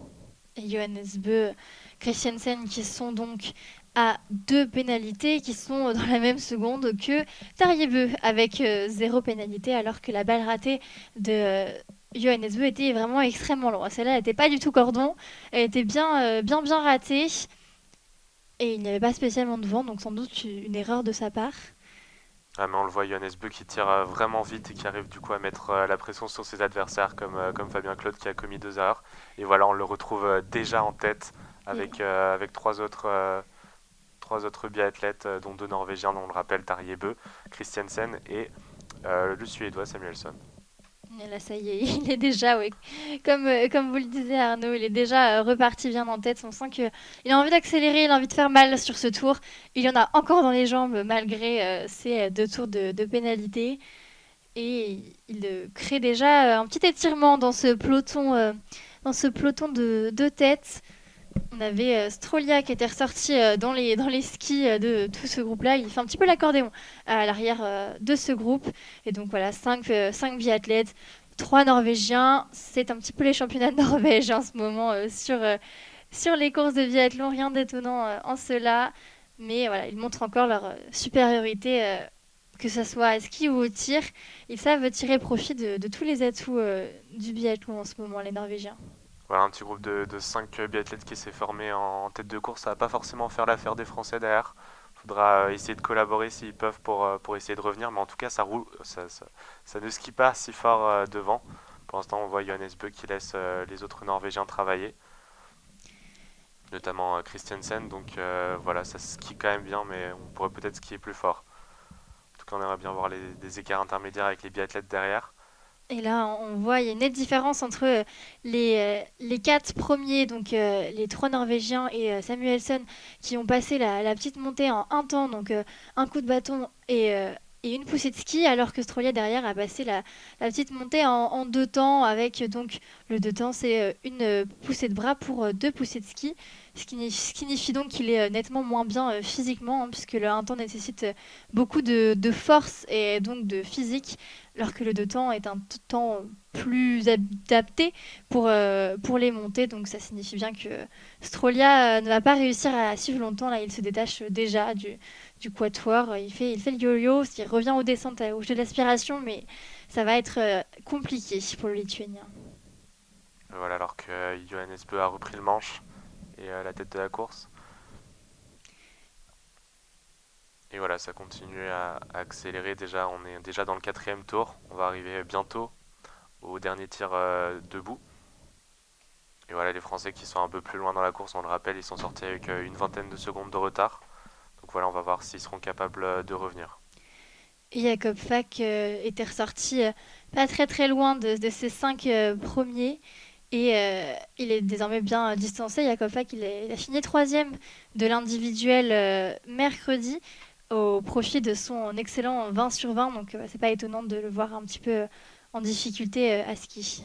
S2: Et Johannes Beu, Christiansen qui sont donc à deux pénalités qui sont dans la même seconde que Tarier avec zéro pénalité alors que la balle ratée de Johannes Beu était vraiment extrêmement loin. Celle-là elle n'était pas du tout cordon, elle était bien ratée et il n'y avait pas spécialement de vent donc sans doute une erreur de sa part.
S1: Ah, mais on le voit, Johannes Beu qui tire vraiment vite et qui arrive du coup à mettre la pression sur ses adversaires comme Fabien Claude qui a commis 2 erreurs. Et voilà, on le retrouve déjà en tête
S2: Et
S1: avec trois autres biathlètes, dont deux Norvégiens, dont on le rappelle, Tarjei Bø, Christiansen et le Suédois Samuelsson.
S2: Et là, ça y est, il est déjà, oui. Comme vous le disiez, Arnaud, il est déjà reparti bien en tête. On sent qu'il a envie d'accélérer, il a envie de faire mal sur ce tour. Il y en a encore dans les jambes malgré ces deux tours de pénalité. Et il crée déjà un petit étirement dans ce peloton de tête. On avait Strolia qui était ressorti dans les skis de tout ce groupe-là. Il fait un petit peu l'accordéon à l'arrière de ce groupe. Et donc voilà, cinq biathlètes, trois Norvégiens. C'est un petit peu les championnats de Norvège en ce moment sur les courses de biathlon. Rien d'étonnant en cela. Mais voilà, ils montrent encore leur supériorité, que ce soit à ski ou au tir. Ils savent tirer profit de tous les atouts du biathlon en ce moment, les Norvégiens.
S1: Voilà, un petit groupe de 5 biathlètes qui s'est formé en tête de course. Ça va pas forcément faire l'affaire des Français derrière. Faudra essayer de collaborer s'ils peuvent pour essayer de revenir. Mais en tout cas, ça roule, ça ne skie pas si fort devant. Pour l'instant, on voit Johannes Bø qui laisse les autres Norvégiens travailler, notamment Christiansen. Donc voilà, ça skie quand même bien, mais on pourrait peut-être skier plus fort. En tout cas, on aimerait bien voir des écarts intermédiaires avec les biathlètes derrière.
S2: Et là, on voit, il y a une nette différence entre les quatre premiers, donc les trois Norvégiens et Samuelsson, qui ont passé la petite montée en un temps, donc un coup de bâton et une poussée de ski, alors que Strolia derrière a passé la petite montée en deux temps, avec donc le deux temps, c'est une poussée de bras pour deux poussées de ski, ce qui signifie donc qu'il est nettement moins bien physiquement, hein, puisque le un temps nécessite beaucoup de force et donc de physique alors que le deux temps est un temps plus adapté pour les montées. Donc ça signifie bien que Strolia ne va pas réussir à suivre longtemps. Là, il se détache déjà du quatuor. Il fait le yo-yo, il revient aux descentes, au jeu de l'aspiration, mais ça va être compliqué pour le Lituanien.
S1: Voilà, alors que Johannes Bø a repris le manche et la tête de la course. Et voilà, ça continue à accélérer. Déjà, on est déjà dans le quatrième tour. On va arriver bientôt au dernier tir debout. Et voilà, les Français qui sont un peu plus loin dans la course, on le rappelle, ils sont sortis avec une vingtaine de secondes de retard. Donc voilà, on va voir s'ils seront capables de revenir.
S2: Et Jakob Fack était ressorti pas très loin de ces cinq premiers. Et il est désormais bien distancé. Jakob Fack, il a fini troisième de l'individuel mercredi au profit de son excellent 20 sur 20. Donc c'est pas étonnant de le voir un petit peu en difficulté à ski.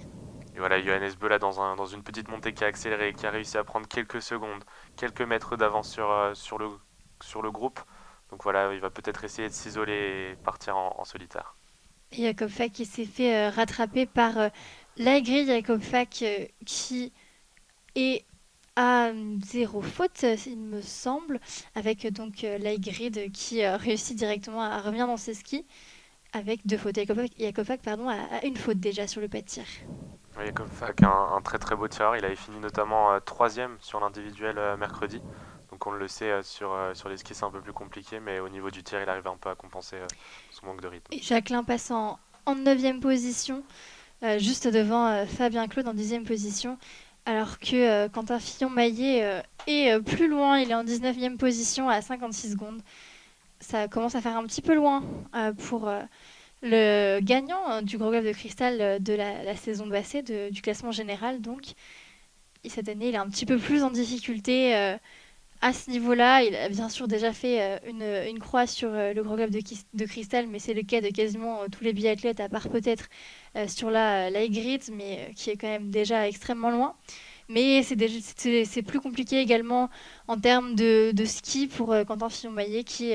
S1: Et voilà, Johannes Bø là dans une petite montée qui a accéléré, qui a réussi à prendre quelques secondes, quelques mètres d'avance sur le groupe. Donc voilà, il va peut-être essayer de s'isoler et partir en solitaire.
S2: Et Jakob Fack qui s'est fait rattraper par l'Aigri Jakob Fack qui est à zéro faute, il me semble, avec donc l'Aigrid qui réussit directement à revenir dans ses skis avec deux fautes. Jakob Fack, pardon, a une faute déjà sur le pas de tir.
S1: Jakob Fack, un très très beau tireur. Il avait fini notamment troisième sur l'individuel mercredi. Donc on le sait, sur les skis c'est un peu plus compliqué, mais au niveau du tir il arrive un peu à compenser son manque de rythme.
S2: Et Jacqueline passe en 9e position, juste devant Fabien Claude en 10e position, alors que Quentin Fillon-Maillet est plus loin, il est en 19e position à 56 secondes. Ça commence à faire un petit peu loin pour le gagnant du Gros Globe de Cristal de la saison passée, du classement général. Donc, et cette année, il est un petit peu plus en difficulté à ce niveau-là. Il a bien sûr déjà fait une croix sur le Gros Globe de Cristal, mais c'est le cas de quasiment tous les biathlètes, à part peut-être sur la Ygritte, mais qui est quand même déjà extrêmement loin. Mais c'est plus compliqué également en termes de ski pour Quentin Fillon-Maillet qui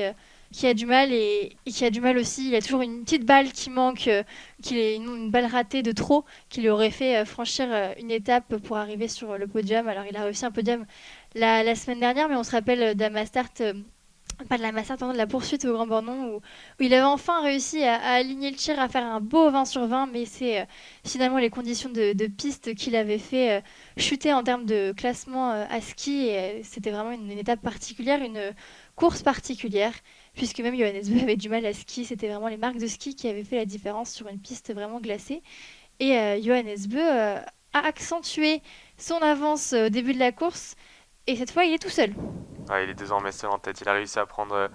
S2: a du mal et qui a du mal aussi. Il a toujours une petite balle qui manque, qui est une balle ratée de trop, qui lui aurait fait franchir une étape pour arriver sur le podium. Alors il a réussi un podium la semaine dernière, mais on se rappelle de la Mastart, pas de la Mastart, pardon, de la poursuite au Grand Bornand où il avait enfin réussi à aligner le tir, à faire un beau 20 sur 20, mais c'est finalement les conditions de piste qui l'avaient fait chuter en termes de classement à ski. Et, c'était vraiment une étape particulière, une course particulière, puisque même Johannes Bö avait du mal à ski. C'était vraiment les marques de ski qui avaient fait la différence sur une piste vraiment glacée. Et Johannes Bö a accentué son avance au début de la course, et cette fois il est tout seul.
S1: Ouais, il est désormais seul en tête. Il a réussi à prendre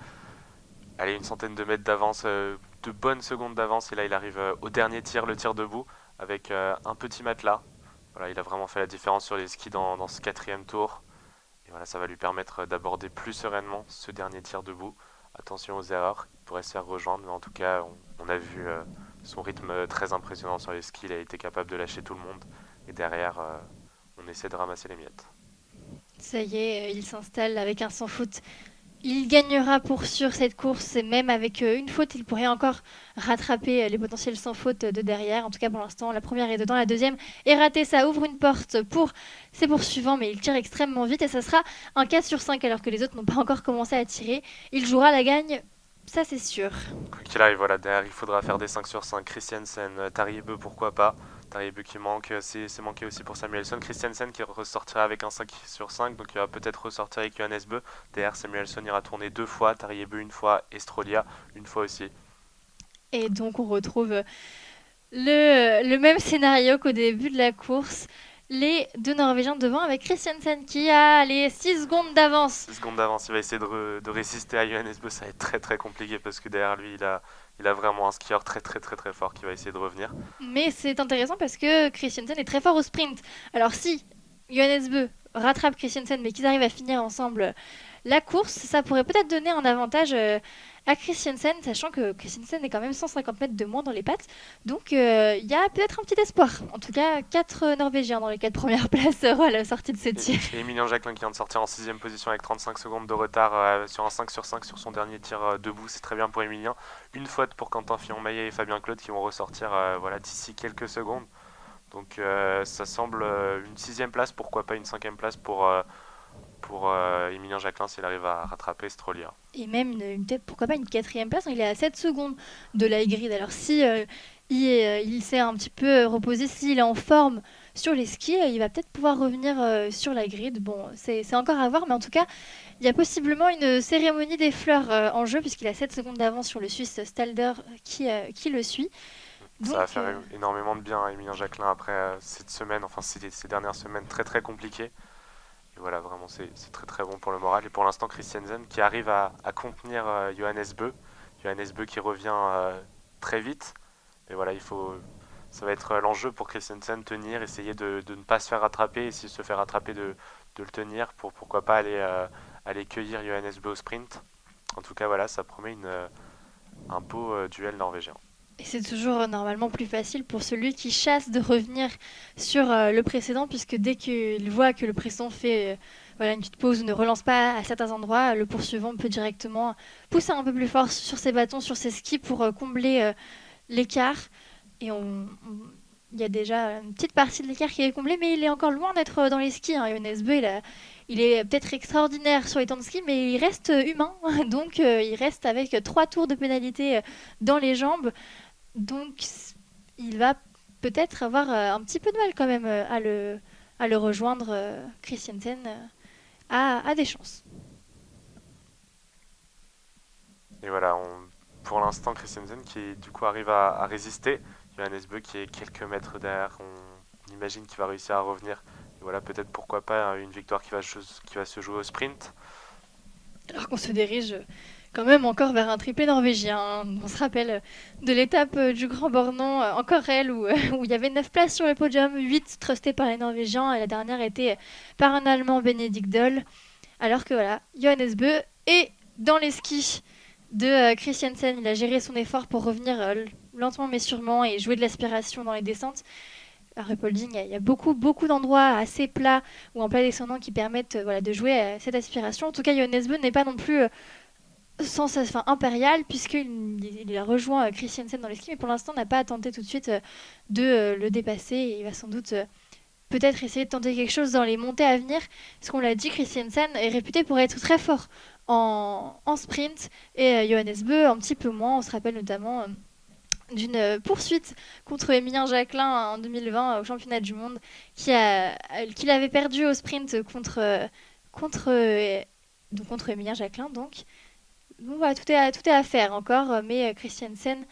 S1: allez, une centaine de mètres d'avance, de bonnes secondes d'avance. Et là, il arrive au dernier tir, le tir debout, avec un petit matelas. Voilà, il a vraiment fait la différence sur les skis dans ce quatrième tour. Et voilà, ça va lui permettre d'aborder plus sereinement ce dernier tir debout. Attention aux erreurs, il pourrait se faire rejoindre, mais en tout cas, on a vu son rythme très impressionnant sur les skis. Il a été capable de lâcher tout le monde. Et derrière, on essaie de ramasser les miettes.
S2: Ça y est, il s'installe avec un sans faute. Il gagnera pour sûr cette course et même avec une faute, il pourrait encore rattraper les potentiels sans faute de derrière. En tout cas, pour l'instant, la première est dedans, la deuxième est ratée. Ça ouvre une porte pour ses poursuivants, mais il tire extrêmement vite et ça sera un 4 sur 5 alors que les autres n'ont pas encore commencé à tirer. Il jouera la gagne, ça c'est sûr.
S1: Quoi qu'il arrive, voilà, derrière, il faudra faire des 5 sur 5. Christiansen, Tariebe, pourquoi pas. Tariebe qui manque, c'est manqué aussi pour Samuelson. Christiansen qui ressortira avec un 5 sur 5, donc il va peut-être ressortir avec Johannes Bö. Derrière, Samuelson ira tourner 2 fois, Tariebe une fois, Estrolia une fois aussi.
S2: Et donc on retrouve le même scénario qu'au début de la course. Les deux Norvégiens devant avec Christiansen qui a les 6 secondes d'avance.
S1: 6 secondes d'avance, il va essayer de résister à Johannes Bö, ça va être très très compliqué parce que derrière lui, il a vraiment un skieur très très très très fort qui va essayer de revenir.
S2: Mais c'est intéressant parce que Christiansen est très fort au sprint. Alors si Johannes Bö rattrape Christiansen mais qu'ils arrivent à finir ensemble la course, ça pourrait peut-être donner un avantage à Christiansen, sachant que Christiansen est quand même 150 mètres de moins dans les pattes. Donc il y a peut-être un petit espoir. En tout cas, 4 Norvégiens dans les 4 premières places à la sortie de ce tir.
S1: Et Emilien Jacquelin qui vient de sortir en 6ème position avec 35 secondes de retard sur un 5 sur 5 sur son dernier tir debout, c'est très bien pour Emilien. Une faute pour Quentin Fillon-Maillet et Fabien Claude qui vont ressortir voilà, d'ici quelques secondes. Donc ça semble une 6ème place, pourquoi pas une 5ème place pour Emilien Jacquelin s'il arrive à rattraper Strolia.
S2: Et même pourquoi pas une quatrième place, hein. Il est à 7 secondes de la grid. Alors si il s'est un petit peu reposé, s'il est en forme sur les skis, il va peut-être pouvoir revenir sur la grid. Bon, c'est encore à voir, mais en tout cas, il y a possiblement une cérémonie des fleurs en jeu, puisqu'il a 7 secondes d'avance sur le Suisse Stalder qui le suit.
S1: Ça
S2: Donc,
S1: va faire énormément de bien à Emilien Jacquelin après cette semaine, enfin ces dernières semaines très très compliquées. Et voilà, vraiment, c'est très très bon pour le moral. Et pour l'instant, Christiansen qui arrive à contenir Johannes Bö. Johannes Bö qui revient très vite. Mais voilà, ça va être l'enjeu pour Christiansen, tenir, essayer de ne pas se faire rattraper. Et s'il se fait rattraper, de le tenir pour pourquoi pas aller cueillir Johannes Bö au sprint. En tout cas, voilà, ça promet un beau duel norvégien.
S2: et c'est toujours normalement plus facile pour celui qui chasse de revenir sur le précédent, puisque dès qu'il voit que le précédent fait voilà, une petite pause ou ne relance pas à certains endroits, le poursuivant peut directement pousser un peu plus fort sur ses bâtons, sur ses skis pour combler l'écart. Et il y a déjà une petite partie de l'écart qui est comblée, mais il est encore loin d'être dans les skis. Hein. Johannes Bö, il est peut-être extraordinaire sur les temps de ski, mais il reste humain. Donc il reste avec 3 tours de pénalité dans les jambes. Donc il va peut-être avoir un petit peu de mal quand même à le rejoindre. Christiansen a des chances.
S1: Et voilà, pour l'instant, Christiansen qui du coup arrive à résister. Johannes Bö qui est quelques mètres derrière. On imagine qu'il va réussir à revenir Et voilà, peut-être pourquoi pas une victoire qui va se jouer au sprint.
S2: Alors qu'on se dirige quand même encore vers un triplé norvégien, hein. On se rappelle de l'étape du Grand Bornand, encore elle, où il y avait 9 places sur le podium, 8 trustées par les Norvégiens, et la dernière était par un Allemand, Benedikt Doll. Alors que voilà, Johannes Bö est dans les skis de Christiansen. Il a géré son effort pour revenir lentement mais sûrement et jouer de l'aspiration dans les descentes. À Ruhpolding, il y a beaucoup, beaucoup d'endroits assez plats ou en plat descendant qui permettent voilà, de jouer cette aspiration. En tout cas, Johannes Bö n'est pas non plus impérial puisqu'il a rejoint Christiansen dans les skis, mais pour l'instant n'a pas tenté tout de suite de le dépasser. Et il va sans doute peut-être essayer de tenter quelque chose dans les montées à venir. Parce qu'on l'a dit, Christiansen est réputé pour être très fort en sprint et Johannes Bö un petit peu moins. On se rappelle notamment d'une poursuite contre Émilien Jacquelin en 2020 au championnat du monde qu'il avait perdu au sprint contre Émilien Jacquelin. Donc voilà, tout est à faire encore, mais Christiansen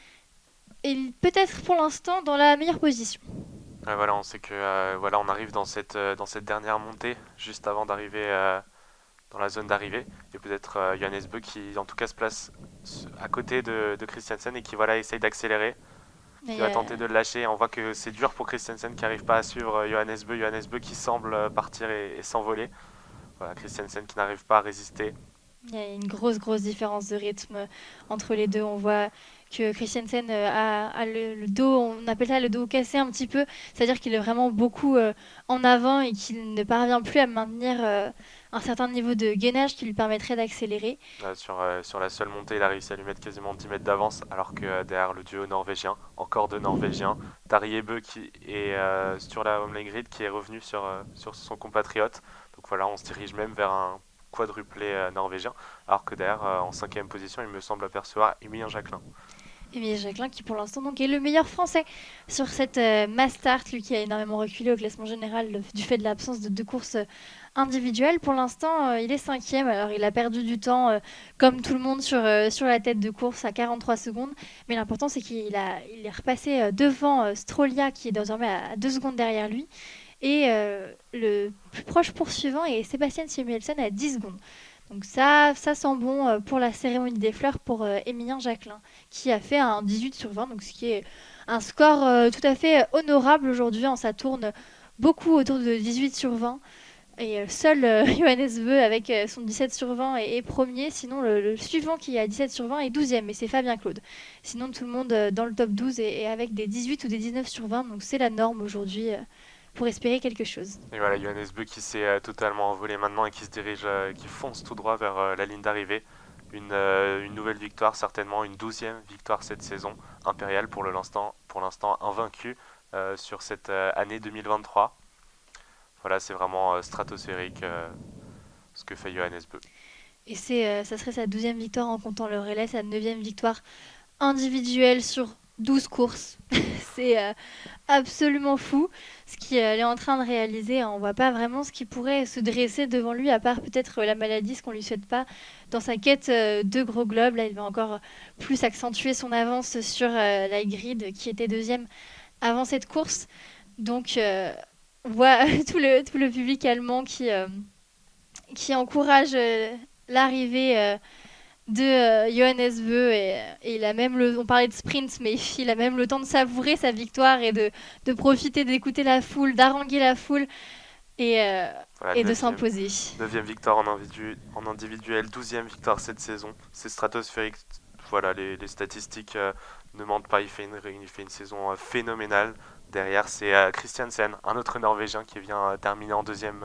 S2: est peut-être pour l'instant dans la meilleure position.
S1: Ouais, voilà, on sait que voilà, on arrive dans cette dernière montée, juste avant d'arriver dans la zone d'arrivée. Et peut-être Johannes Bö qui, en tout cas, se place à côté de Christiansen et qui voilà, essaye d'accélérer, qui
S2: Et,
S1: va tenter de le lâcher. On voit que c'est dur pour Christiansen qui n'arrive pas à suivre Johannes Bö qui semble partir et s'envoler. Voilà, Christiansen qui n'arrive pas à résister.
S2: il y a une grosse, grosse différence de rythme entre les deux. On voit que Christiansen a le dos, on appelle ça le dos cassé un petit peu, c'est-à-dire qu'il est vraiment beaucoup en avant et qu'il ne parvient plus à maintenir un certain niveau de gainage qui lui permettrait d'accélérer.
S1: Sur la seule montée, il a réussi à lui mettre quasiment 10 mètres d'avance, alors que derrière le duo norvégien, encore deux Norvégiens, Tarjei Bø qui est sur la home grid, qui est revenu sur son compatriote. Donc voilà, on se dirige même vers un quadruplé norvégien, alors que derrière, en cinquième position, il me semble apercevoir Emilien Jacquelin.
S2: Émile Jacquelin qui pour l'instant donc est le meilleur français sur cette mass start, lui qui a énormément reculé au classement général du fait de l'absence de deux courses individuelles. Pour l'instant il est cinquième, alors il a perdu du temps comme tout le monde sur la tête de course à 43 secondes, mais l'important c'est il est repassé devant Strolia qui est désormais à 2 secondes derrière lui, et le plus proche poursuivant est Sébastien Samuelson à 10 secondes. Donc ça sent bon pour la cérémonie des fleurs pour Émilien Jacquelin, qui a fait un 18 sur 20, donc ce qui est un score tout à fait honorable aujourd'hui. Ça tourne beaucoup autour de 18 sur 20. Et seul Johannes Bö avec son 17 sur 20 est premier. Sinon, le suivant qui a 17 sur 20 est 12e, et c'est Fabien Claude. Sinon, tout le monde dans le top 12 est avec des 18 ou des 19 sur 20. Donc c'est la norme aujourd'hui pour espérer quelque chose.
S1: Et voilà, Johannes Bö qui s'est totalement envolé maintenant et qui se dirige, qui fonce tout droit vers la ligne d'arrivée. Une nouvelle victoire, certainement une 12e victoire cette saison impériale pour l'instant invaincu sur cette année 2023. Voilà, c'est vraiment stratosphérique ce que fait Johannes Bö.
S2: Et ça serait sa 12e victoire en comptant le relais, sa 9e victoire individuelle sur 12 courses. C'est absolument fou ce qu'elle est en train de réaliser. On voit pas vraiment ce qui pourrait se dresser devant lui, à part peut-être la maladie, ce qu'on lui souhaite pas. Dans sa quête de gros globes, là, il va encore plus accentuer son avance sur la grid, qui était deuxième avant cette course. Donc, on voit tout le public allemand qui encourage l'arrivée de Johannes Bö, et il a même on parlait de sprint, mais il a même le temps de savourer sa victoire et de profiter d'écouter la foule, d'haranguer la foule et, euh,
S1: Voilà,
S2: et de s'imposer.
S1: 9e victoire en individuel, 12e victoire cette saison. C'est stratosphérique. Voilà, les statistiques ne mentent pas. Il fait une saison phénoménale. Derrière, c'est Christiansen, un autre Norvégien qui vient terminer en deuxième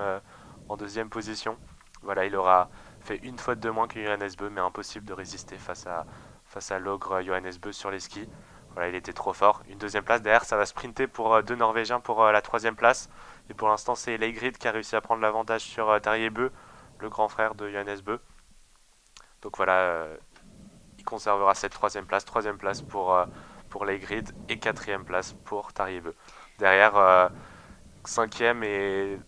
S1: position. Voilà, il aura fait une faute de moins que Johannes Bö, mais impossible de résister face à l'ogre Johannes Bö sur les skis. Voilà, il était trop fort. Une deuxième place. Derrière, ça va sprinter pour deux Norvégiens pour la troisième place. Et pour l'instant, c'est Leigrid qui a réussi à prendre l'avantage sur Tarjei Bø, le grand frère de Johannes Bö. Donc voilà, il conservera cette troisième place pour Leigrid et quatrième place pour Tarjei Bø. Derrière, cinquième et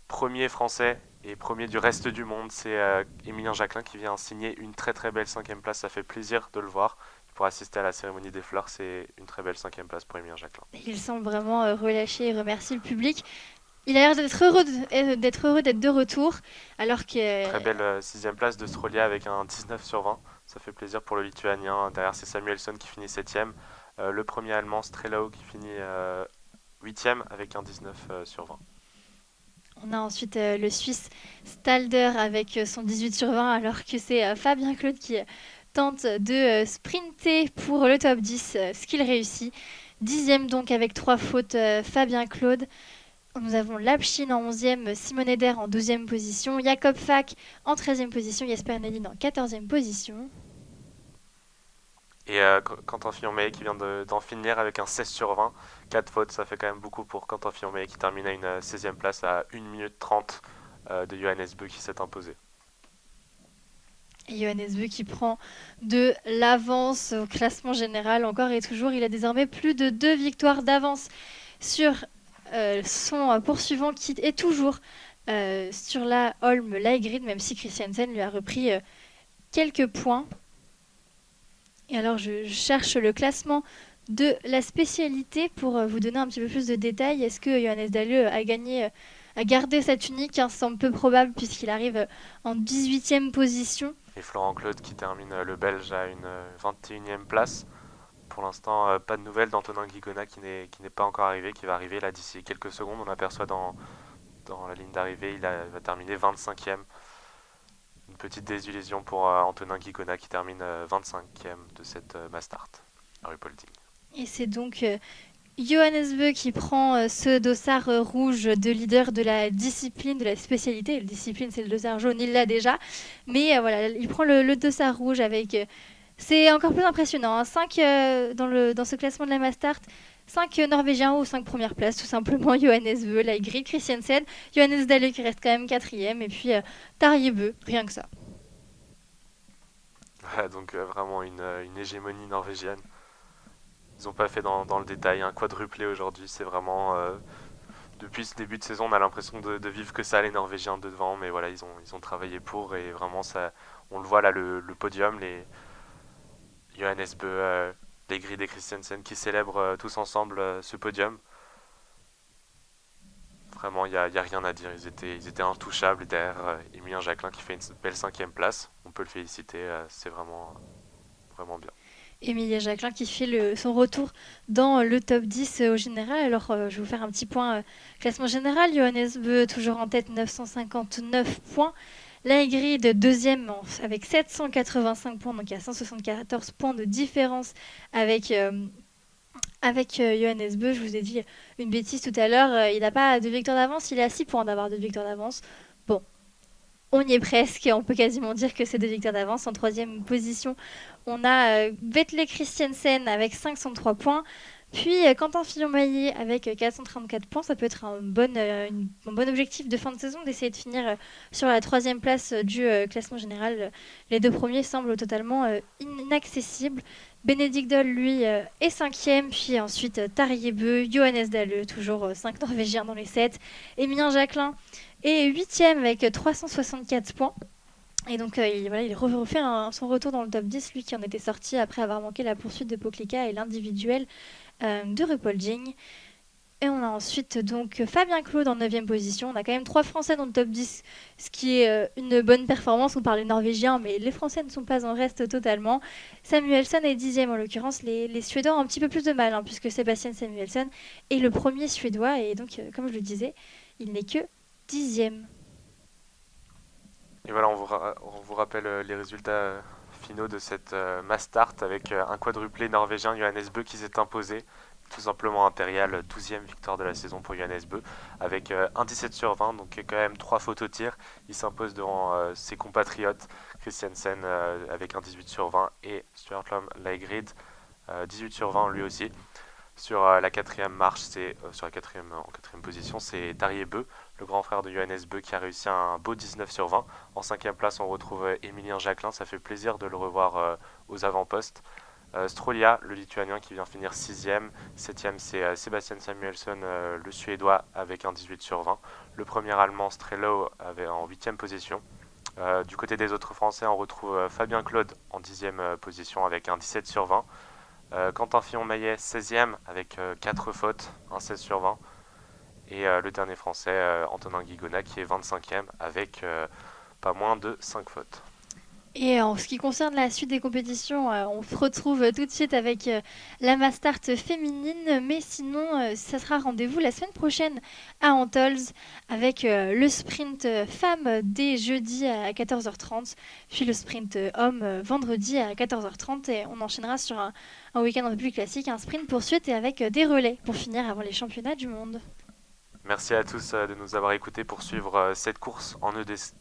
S1: premier français et premier du reste du monde, c'est Émilien Jacquelin qui vient signer une très très belle cinquième place. Ça fait plaisir de le voir. Pour assister à la cérémonie des fleurs, c'est une très belle cinquième place pour Émilien Jacquelin.
S2: Il semble vraiment relâché et remercier le public. Il a l'air d'être de retour, alors que
S1: Très belle sixième place de Strolia avec un 19 sur 20. Ça fait plaisir pour le Lituanien. Derrière, c'est Samuelsson qui finit septième. Le premier Allemand, Strelau, qui finit huitième avec un 19 sur 20.
S2: on a ensuite le Suisse Stalder avec son 18 sur 20, alors que c'est Fabien Claude qui tente de sprinter pour le top 10, ce qu'il réussit. Dixième donc avec trois fautes, Fabien Claude. Nous avons Lapchine en 11e, Simon Eder en 12e position, Jakob Fack en 13e position, Jesper Nelin en 14e position.
S1: Et Quentin Fillon-Maillet qui vient d'en finir avec un 16 sur 20. 4 fautes, ça fait quand même beaucoup pour Quentin Fillon-Maillet qui termine à une 16e place à 1 minute 30 de Johannes Beu qui s'est imposé.
S2: Et Johannes Beu qui prend de l'avance au classement général encore et toujours. Il a désormais plus de 2 victoires d'avance sur son poursuivant qui est toujours sur la Holm Laigrid, même si Christiansen lui a repris quelques points. Et alors je cherche le classement de la spécialité pour vous donner un petit peu plus de détails. Est-ce que Johannes Dalleux a gardé sa tunique? Ça semble peu probable puisqu'il arrive en 18e position.
S1: Et Florent Claude qui termine le Belge à une 21e place. Pour l'instant, pas de nouvelles d'Antonin Guigona qui n'est pas encore arrivé, qui va arriver là d'ici quelques secondes. On l'aperçoit dans la ligne d'arrivée. Va terminer 25e. Une petite désillusion pour Antonin Guigona qui termine 25e de cette Mastart à Rupolding.
S2: Et c'est donc Johannes Beu qui prend ce dossard rouge de leader de la discipline, de la spécialité. La discipline, c'est le dossard jaune, il l'a déjà. Mais voilà, il prend le dossard rouge avec... c'est encore plus impressionnant. 5 dans ce classement de la Mastart. 5 Norvégiens aux 5 premières places, tout simplement. Johannes Beu, Laigrid, Christiansen, Johannes Dalleux qui reste quand même 4e. Et puis Tarjei Bø, rien que ça.
S1: Voilà, donc vraiment une hégémonie norvégienne. Ils n'ont pas fait dans le détail un quadruplé aujourd'hui. C'est vraiment depuis ce début de saison, on a l'impression de vivre que ça, les Norvégiens de devant, mais voilà, ils ont travaillé pour et vraiment ça, on le voit là, le podium, les Johannes Bö, les Grid et Christensen qui célèbrent tous ensemble ce podium. Vraiment, il y a rien à dire, ils étaient intouchables. Et derrière Emilien Jacquelin qui fait une belle cinquième place, on peut le féliciter, c'est vraiment bien.
S2: Emilie Jacquelin qui fait son retour dans le top 10 au général. Alors, je vais vous faire un petit point classement général. Johannes Beu toujours en tête, 959 points. Laigrid deuxième avec 785 points, donc il y a 174 points de différence avec Johannes Beu. Je vous ai dit une bêtise tout à l'heure, il n'a pas de victoire d'avance, il est à 6 points d'avoir de victoire d'avance. Bon, on y est presque, on peut quasiment dire que c'est 2 victoires d'avance. En troisième position, on a Vetle Christiansen avec 503 points. Puis Quentin Fillon-Maillet avec 434 points. Ça peut être un bon objectif de fin de saison d'essayer de finir sur la troisième place du classement général. Les deux premiers semblent totalement inaccessibles. Bénédicte Doll, lui, est cinquième. Puis ensuite Tarjei Bø, Johannes Dalleux, toujours 5 Norvégiens dans les 7. Emilien Jacquelin est huitième avec 364 points. Et donc, il refait son retour dans le top 10, lui qui en était sorti après avoir manqué la poursuite de Poklika et l'individuel de Rupolding. Et on a ensuite donc Fabien Claude en 9e position. On a quand même 3 Français dans le top 10, ce qui est une bonne performance. On parle des Norvégiens, mais les Français ne sont pas en reste totalement. Samuelsson est 10e en l'occurrence. Les Suédois ont un petit peu plus de mal, puisque Sébastien Samuelsson est le premier Suédois. Et donc, comme je le disais, il n'est que 10e.
S1: Et voilà, on vous rappelle les résultats finaux de cette Mastart avec un quadruplé norvégien, Johannes Bø, qui s'est imposé. Tout simplement impérial, 12e victoire de la saison pour Johannes Bø, avec un 17 sur 20, donc quand même 3 fautes au tir. Il s'impose devant ses compatriotes, Christiansen avec un 18 sur 20 et Stuart Laigrid 18 sur 20 lui aussi. Sur la quatrième marche, en quatrième position, c'est Tarjei Bø, le grand frère de Johannes Bø, qui a réussi un beau 19 sur 20. En cinquième place, on retrouve Emilien Jacquelin. Ça fait plaisir de le revoir aux avant-postes. Strolia, le Lituanien, qui vient finir 6e. 7e, c'est Sébastien Samuelsson, le Suédois, avec un 18 sur 20. Le premier Allemand, Strelau, avait en 8e position. Du côté des autres Français, on retrouve Fabien Claude en 10e position avec un 17 sur 20. Quentin Fillon-Maillet, 16e, avec 4 fautes, un 16 sur 20. Et le dernier français, Antonin Guigona, qui est 25e avec pas moins de 5 fautes.
S2: Et en ce qui concerne la suite des compétitions, on se retrouve tout de suite avec la Mastart féminine. Mais sinon, ça sera rendez-vous la semaine prochaine à Antols avec le sprint femme dès jeudi à 14h30, puis le sprint homme vendredi à 14h30. Et on enchaînera sur un week-end un peu plus classique, un sprint poursuite et avec des relais pour finir avant les championnats du monde.
S1: Merci à tous de nous avoir écoutés pour suivre cette course. En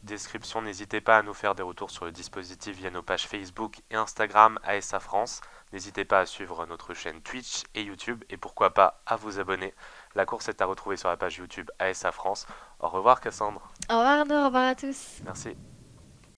S1: description, n'hésitez pas à nous faire des retours sur le dispositif via nos pages Facebook et Instagram ASA France. N'hésitez pas à suivre notre chaîne Twitch et YouTube et pourquoi pas à vous abonner. La course est à retrouver sur la page YouTube ASA France. Au revoir Cassandre.
S2: Au revoir Arnaud, au revoir à tous.
S1: Merci.